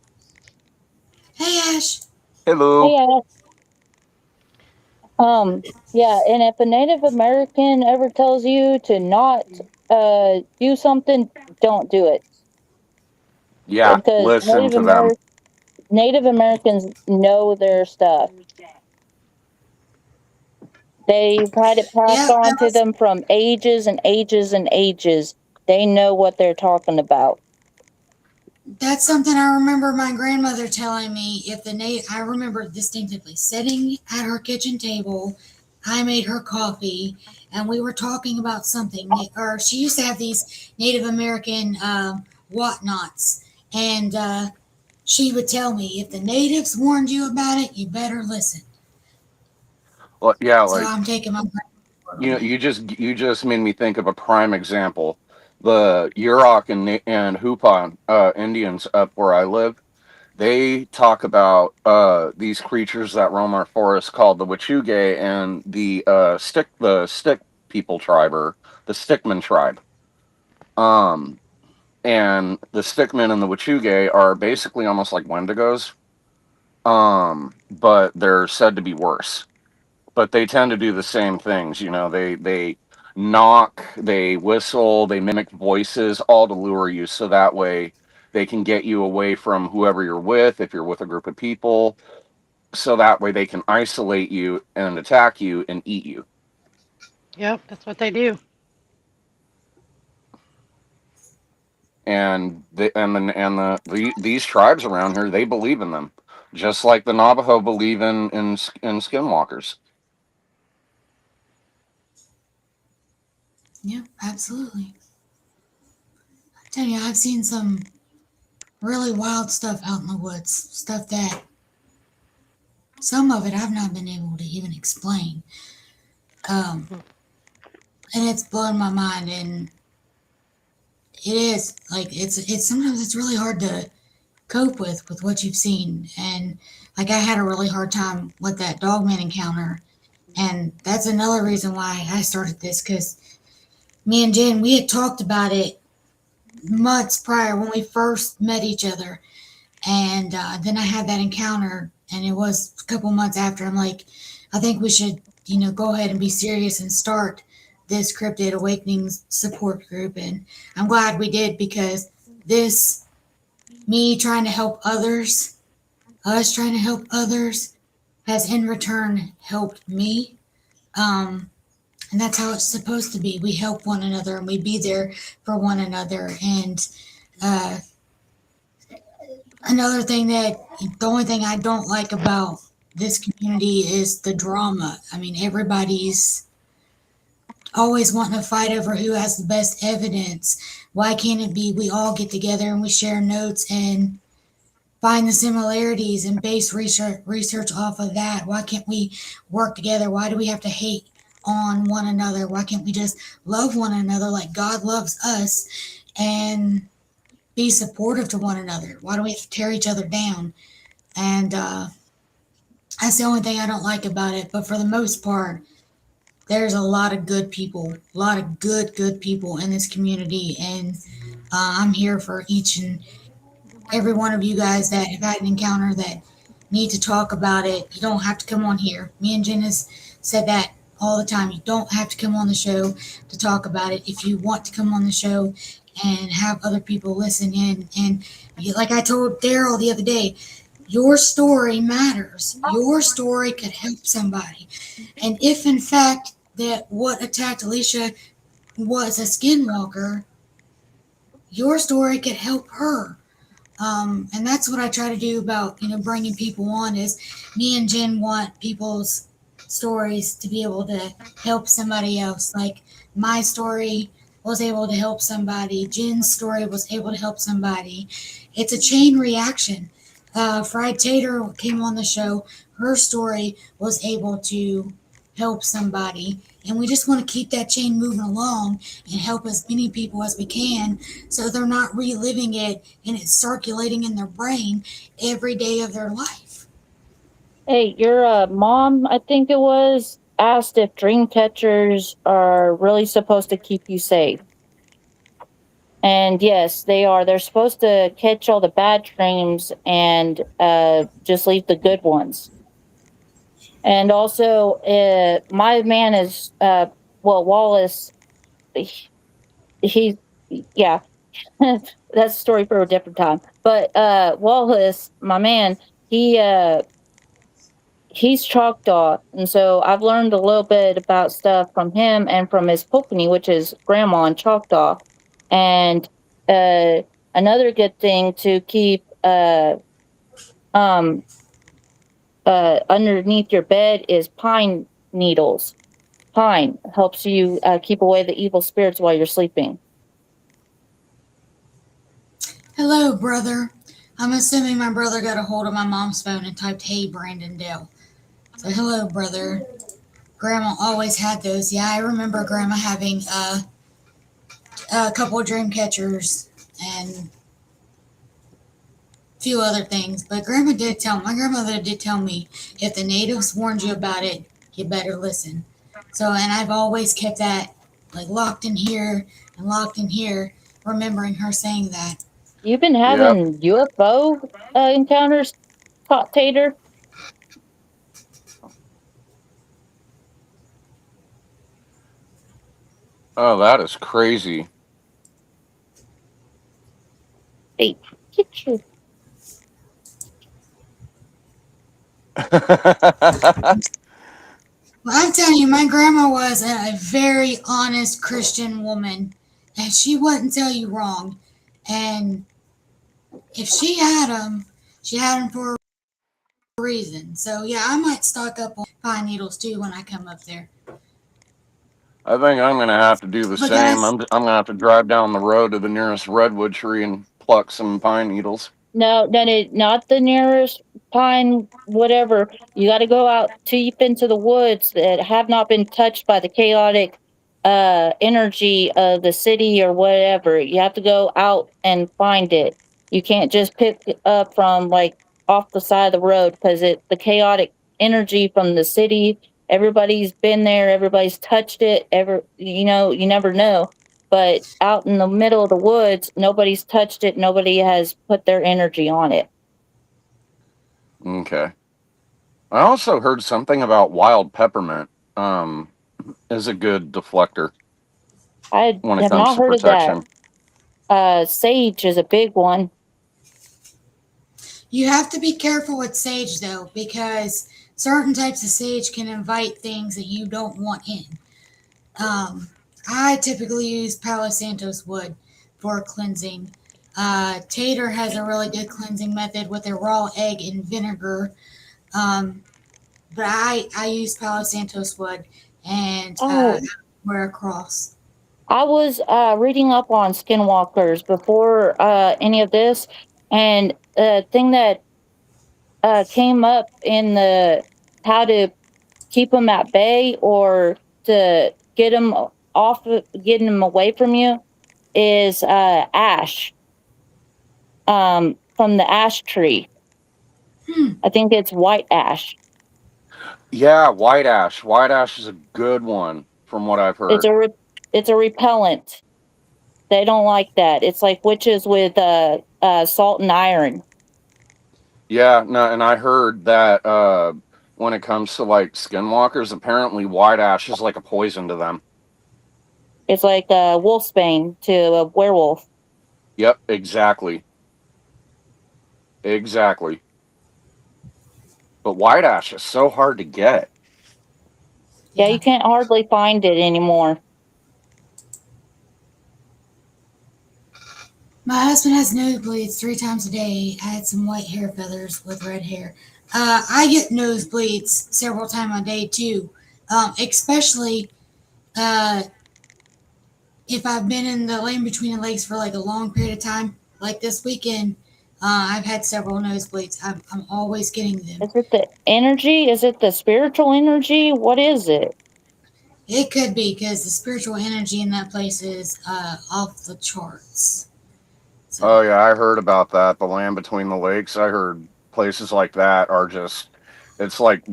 Hey, Ash. Hello. Yeah. Yeah, and if a Native American ever tells you to not do something, don't do it. Yeah, Because listen to them. Native Americans know their stuff. They've had it passed on to them from ages and ages and ages. They know what they're talking about. That's something I remember my grandmother telling me. I remember distinctively sitting at her kitchen table. I made her coffee, and we were talking about something. Or she used to have these Native American whatnots, and she would tell me, if the natives warned you about it, you better listen. Well, yeah, So like I'm taking my. you just made me think of a prime example. The Yurok and Hupa Indians up where I live, they talk about these creatures that roam our forests called the Wachuge and the stick people tribe, or the Stickman tribe. And the Stickmen and the Wachuge are basically almost like Wendigos, but they're said to be worse. But they tend to do the same things. You know, they knock, they whistle, they mimic voices, all to lure you, so that way they can get you away from whoever you're with, if you're with a group of people, so that way they can isolate you and attack you and eat you. Yep, that's what they do. And these tribes around here, they believe in them, just like the Navajo believe in skinwalkers. Yeah, absolutely. I tell you, I've seen some really wild stuff out in the woods. Stuff that some of it I've not been able to even explain. And it's blown my mind, and it is like it's sometimes it's really hard to cope with what you've seen. And like I had a really hard time with that dogman encounter, and that's another reason why I started this, because me and Jen, we had talked about it months prior when we first met each other. And then I had that encounter, and it was a couple months after. I'm like, I think we should, go ahead and be serious and start this Cryptid Awakenings support group. And I'm glad we did, because this, me trying to help others, us trying to help others, has in return helped me. And that's how it's supposed to be. We help one another, and we be there for one another. And Another thing that the only thing I don't like about this community is the drama. I mean, everybody's always wanting to fight over who has the best evidence. Why can't it be we all get together and we share notes and find the similarities and base research off of that? Why can't we work together? Why do we have to hate on one another? Why can't we just love one another like God loves us and be supportive to one another? Why do we have to tear each other down? And that's the only thing I don't like about it. But for the most part, there's a lot of good people, a lot of good people in this community, and I'm here for each and every one of you guys that have had an encounter that need to talk about it. You don't have to come on here. Me and Jen has said that all the time. You don't have to come on the show to talk about it. If you want to come on the show and have other people listen in, and like I told Daryl the other day, your story matters. Your story could help somebody. And if in fact that what attacked Alicia was a skinwalker, your story could help her. And that's what I try to do about, bringing people on is me and Jen want people's stories to be able to help somebody else. Like my story was able to help somebody. Jen's story was able to help somebody. It's a chain reaction. Fried Tater came on the show. Her story was able to help somebody. And we just want to keep that chain moving along and help as many people as we can so they're not reliving it and it's circulating in their brain every day of their life. Hey, your mom, I think it was, asked if dream catchers are really supposed to keep you safe. And yes, they are. They're supposed to catch all the bad dreams and just leave the good ones. And also, my man is, Wallace, he yeah, that's a story for a different time. But Wallace, my man, he he's Choctaw, and so I've learned a little bit about stuff from him and from his Pokini, which is grandma in Choctaw. And uh, another good thing to keep um, underneath your bed is pine needles. Pine helps you keep away the evil spirits while you're sleeping. Hello, brother. I'm assuming my brother got a hold of my mom's phone and typed, "Hey, Brandon Dale." So, hello, brother. Grandma always had those. Yeah, I remember Grandma having a couple of dream catchers and a few other things. But my grandmother did tell me, if the natives warned you about it, you better listen. So, and I've always kept that like locked in here and locked in here, remembering her saying that. You've been Yep. having UFO encounters, Hot Tater? Oh, that is crazy. Hey, get your Well, I'm telling you, my grandma was a very honest Christian woman, and she wouldn't tell you wrong. And if she had them for a reason. So yeah, I might stock up on pine needles too when I come up there. I think I'm going to have to do the But same. guys, I'm going to have to drive down the road to the nearest redwood tree and pluck some pine needles. No, not the nearest pine, whatever. You got to go out deep into the woods that have not been touched by the chaotic energy of the city or whatever. You have to go out and find it. You can't just pick it up from like off the side of the road because the chaotic energy from the city. Everybody's been there. Everybody's touched it. You never know. But out in the middle of the woods, nobody's touched it. Nobody has put their energy on it. Okay. I also heard something about wild peppermint is a good deflector I when it have comes not to heard of that. protection. Sage is a big one. you have to be careful with sage though, because certain types of sage can invite things that you don't want in. I typically use Palo Santos wood for cleansing. Tater has a really good cleansing method with a raw egg and vinegar. But I use Palo Santos wood and Oh, wear a cross. I was reading up on skinwalkers before any of this, and the thing that came up in the how to keep them at bay or to get them off, getting them away from you is ash from the ash tree. Hmm. I think it's white ash. Yeah, white ash. White ash is a good one, from what I've It's heard. it's a repellent. They don't like that. It's like witches with salt and iron. Yeah, no, and I heard that when it comes to like skinwalkers, apparently white ash is like a poison to them. It's like wolfsbane to a werewolf. Yep, exactly. Exactly. But white ash is so hard to get. Yeah, Yeah. you can't hardly find it anymore. My husband has nosebleeds 3 times a day. I had some white hair feathers with red hair. I get nosebleeds several times a day too, especially uh, if I've been in the lane between the legs for like a long period of time, like this weekend. I've had several nosebleeds. I'm always getting them. Is it the energy? Is it the spiritual energy? What is it? It could be because the spiritual energy in that place is off the charts. So Oh yeah, I heard about that. The land between the lakes. I heard places like that are just it's like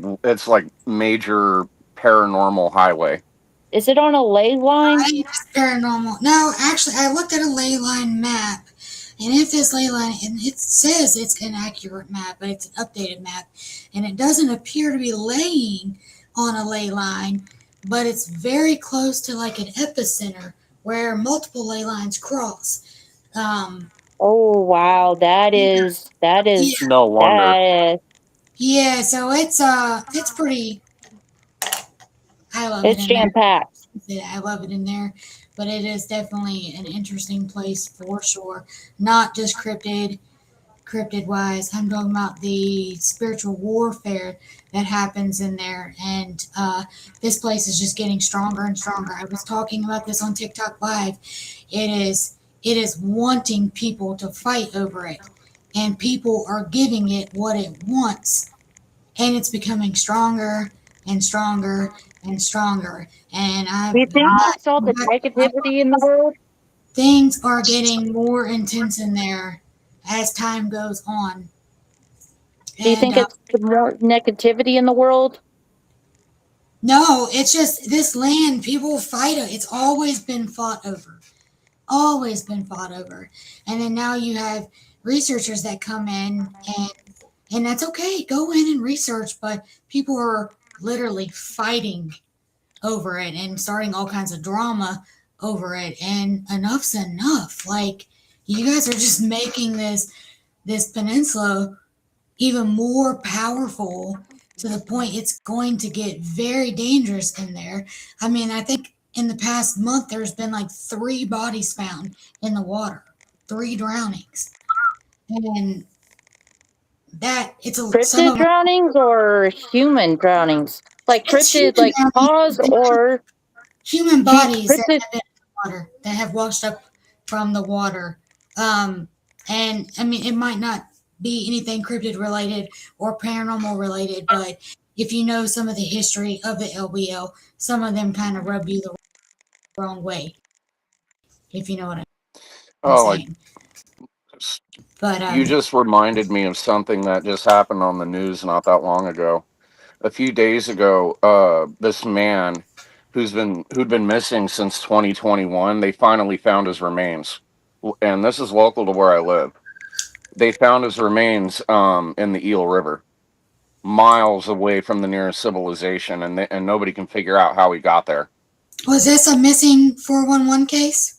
major paranormal highway. Is it on a ley line? I just paranormal. No, actually, I looked at a ley line map, and if this ley line, and it says it's an accurate map, but it's an updated map, and it doesn't appear to be laying on a ley line, but it's very close to like an epicenter where multiple ley lines cross. Um, Oh wow, that yeah, is No wonder. that yeah. So it's pretty. I love it it's in there. jam packed. I love it in there, but it is definitely an interesting place for sure. Not just cryptid wise. I'm talking about the spiritual warfare that happens in there, and this place is just getting stronger and stronger. I was talking about this on TikTok Live. It is wanting people to fight over it, and people are giving it what it wants, and it's becoming stronger and stronger and stronger. And Do you think that's all the negativity in the world? things are getting more intense in there as time goes on. Do you And think it's the more negativity in the world? no, it's just this land, people fight it. It's always been fought over. Always been fought over. And then now you have researchers that come in and that's okay. Go in and research, but people are literally fighting over it and starting all kinds of drama over it. And enough's enough. Like you guys are just making this peninsula even more powerful to the point it's going to get very dangerous in there. I mean, I think in the past month there's been like 3 bodies found in the water, 3 drownings, and that some Cryptid of them. drownings or human drownings? Like It's cryptid, human like pause drowning, or human bodies that cryptid. have been in the water that have washed up from the water. And I mean, it might not be anything cryptid related or paranormal related, but if you know some of the history of the LBL, some of them kind of rub you the wrong way, if you know what I'm Oh, like saying. But you just reminded me of something that just happened on the news not that long ago. A few days ago, this man who'd been missing since 2021, they finally found his remains. And this is local to where I live. They found his remains in the Eel River, miles away from the nearest civilization, and nobody can figure out how he got there. was this a missing 411 case?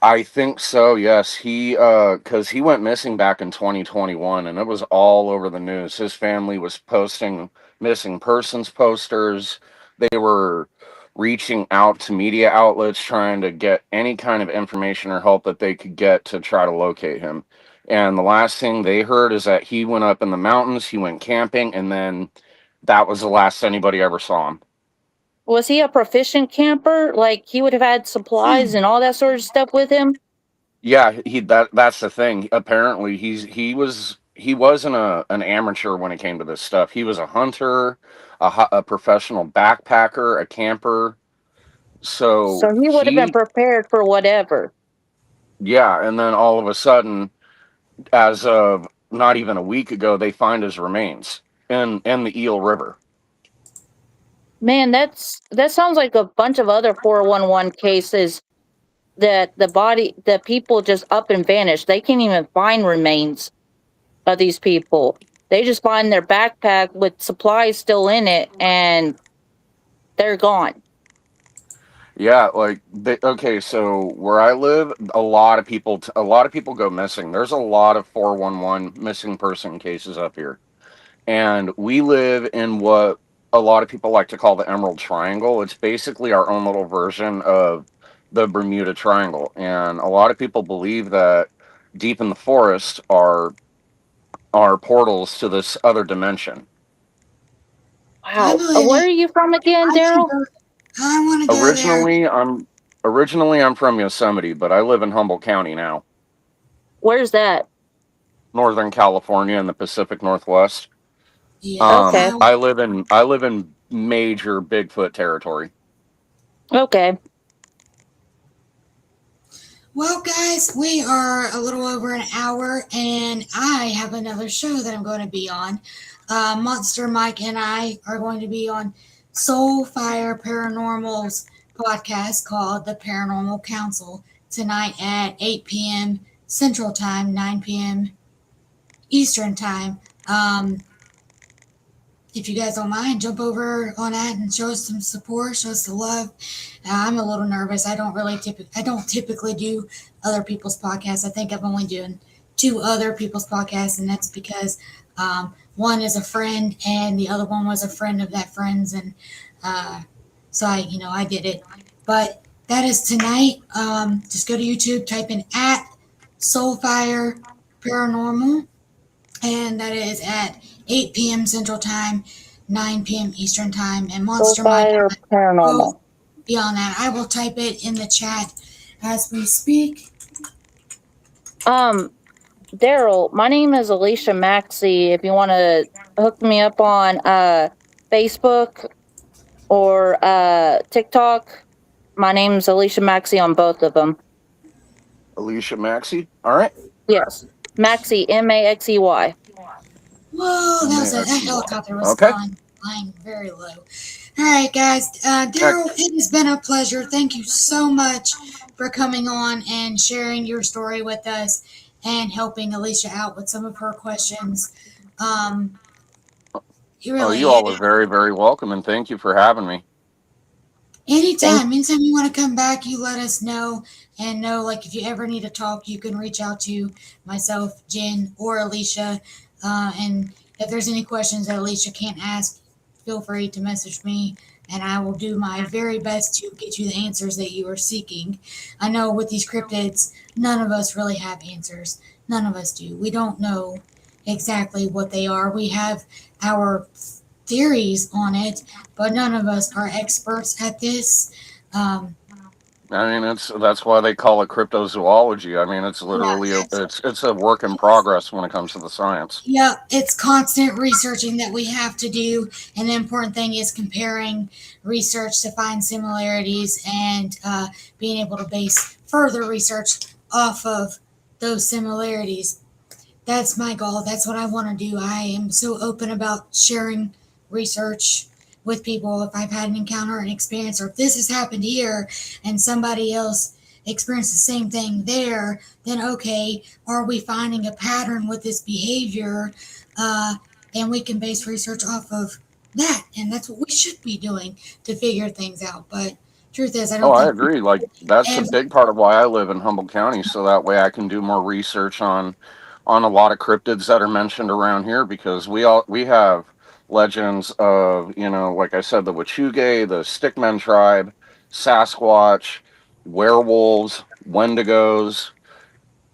I think so, yes. Cuz he went missing back in 2021 and it was all over the news. His family was posting missing persons posters. They were reaching out to media outlets, trying to get any kind of information or help that they could get to try to locate him. And the last thing they heard is that he went up in the mountains, he went camping, and then that was the last anybody ever saw him. Was he a proficient camper? Like he would have had supplies and all that sort of stuff with him? Yeah, that's the thing. Apparently, he wasn't an amateur when it came to this stuff. He was a hunter, a professional backpacker, a camper. So So he would have been prepared for whatever. yeah, and then all of a sudden, as of not even a week ago, they find his remains in the Eel River. Man, that sounds like a bunch of other 411 cases that the people just up and vanish. They can't even find remains of these people. They just find their backpack with supplies still in it and they're gone. Yeah, like okay, so where I live, a lot of people go missing. There's a lot of 411 missing person cases up here. And we live in what a lot of people like to call the Emerald Triangle. It's basically our own little version of the Bermuda Triangle. And a lot of people believe that deep in the forest are portals to this other dimension. Wow. Where are you from again, Daryl? I want to go there. Originally I'm from Yosemite, but I live in Humboldt County now. Where's that? Northern California in the Pacific Northwest. Yeah. Okay. I live in major Bigfoot territory. Okay. Well, guys, we are a little over an hour, and I have another show that I'm going to be on. Monster Mike and I are going to be on Soulfire Paranormal's podcast called The Paranormal Council tonight at 8 p.m. Central Time, 9 p.m. Eastern Time. If you guys don't mind, jump over on that and show us some support, show us the love. I'm a little nervous. I don't typically do other people's podcasts. I think I've only done 2 other people's podcasts, and that's because one is a friend and the other one was a friend of that friend's, and so I did it. But that is tonight. Just go to YouTube, type in @Soulfire Paranormal, and that is at 8 p.m. Central Time, 9 p.m. Eastern Time, and Monster Mike Paranormal. Be on that. I will type it in the chat as we speak. Daryl, my name is Alicia Maxey. If you want to hook me up on Facebook or TikTok, my name is Alicia Maxey on both of them. Alicia Maxey? All right. Yes. Maxey, Maxey. Whoa, that helicopter was flying very low. All right, guys. Daryl, it has been a pleasure. Thank you so much for coming on and sharing your story with us and helping Alicia out with some of her questions. You all are very, very welcome, and thank you for having me. Anytime you want to come back, you let us know. And know, like, if you ever need to talk, you can reach out to myself, Jen, or Alicia. And if there's any questions that Alicia can't ask, feel free to message me, and I will do my very best to get you the answers that you are seeking. I know with these cryptids, none of us really have answers. None of us do. We don't know exactly what they are. We have our theories on it, but none of us are experts at this. I mean, that's why they call it cryptozoology. I mean, it's literally it's a work in progress when it comes to the science. Yeah, it's constant researching that we have to do, and the important thing is comparing research to find similarities and being able to base further research off of those similarities. That's my goal. That's what I want to do. I am so open about sharing research with people. If I've had an encounter, an experience, or if this has happened here and somebody else experienced the same thing there, then okay, are we finding a pattern with this behavior? And we can base research off of that. And that's what we should be doing to figure things out. But truth is, I agree. Like, that's a big part of why I live in Humboldt County, so that way I can do more research on a lot of cryptids that are mentioned around here, because we have legends of, like I said, the Wachuge, the Stickmen tribe, Sasquatch, werewolves, Wendigos,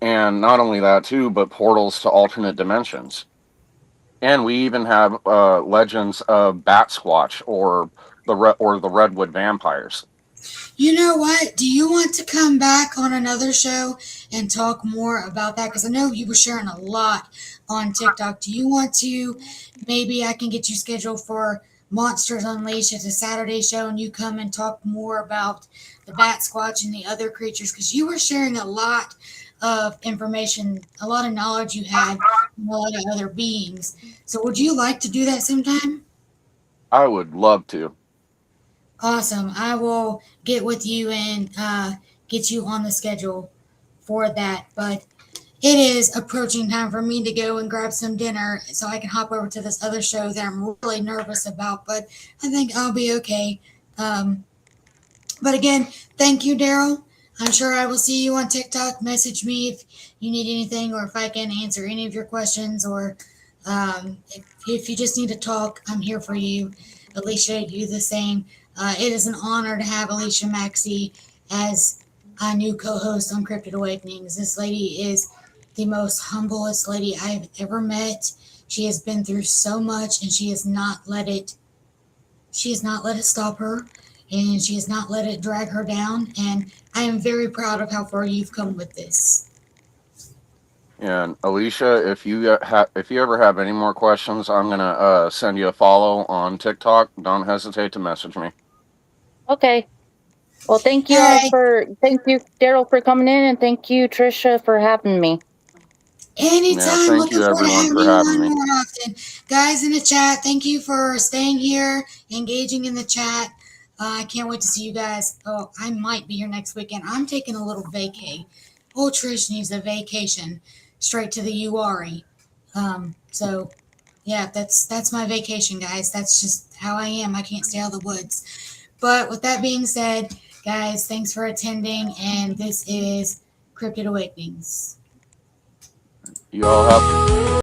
and not only that too, but portals to alternate dimensions. And we even have legends of Bat Squatch or the Redwood vampires. You know what? Do you want to come back on another show and talk more about that? Because I know you were sharing a lot on TikTok. Do you want to? Maybe I can get you scheduled for Monsters Unleashed as a Saturday show, and you come and talk more about the Bat Squatch and the other creatures. Because you were sharing a lot of information, a lot of knowledge you had from a lot of other beings. So, would you like to do that sometime? I would love to. Awesome. I will get with you and get you on the schedule for that. But it is approaching time for me to go and grab some dinner so I can hop over to this other show that I'm really nervous about, but I think I'll be okay. But again, thank you, Daryl. I'm sure I will see you on TikTok. Message me if you need anything or if I can answer any of your questions or if you just need to talk, I'm here for you. Alicia, you the same. It is an honor to have Alicia Maxey as a new co-host on Cryptid Awakenings. This lady is the most humblest lady I've ever met. She has been through so much and she has not let it stop her and she has not let it drag her down. And I am very proud of how far you've come with this. And Alicia, if you ever have any more questions, I'm gonna send you a follow on TikTok. Don't hesitate to message me. Okay. Well, thank you thank you, Daryl, for coming in, and thank you, Trisha, for having me. Anytime. Yeah, thank Looking you, forward to everyone, having for you having on me. more often. Guys in the chat, thank you for staying here, engaging in the chat. I can't wait to see you guys. Oh, I might be here next weekend. I'm taking a little vacay. Old Trish needs a vacation straight to the URI. So yeah, that's my vacation, guys. That's just how I am. I can't stay out of the woods. But with that being said, guys, thanks for attending, and this is Cryptid Awakenings. You all have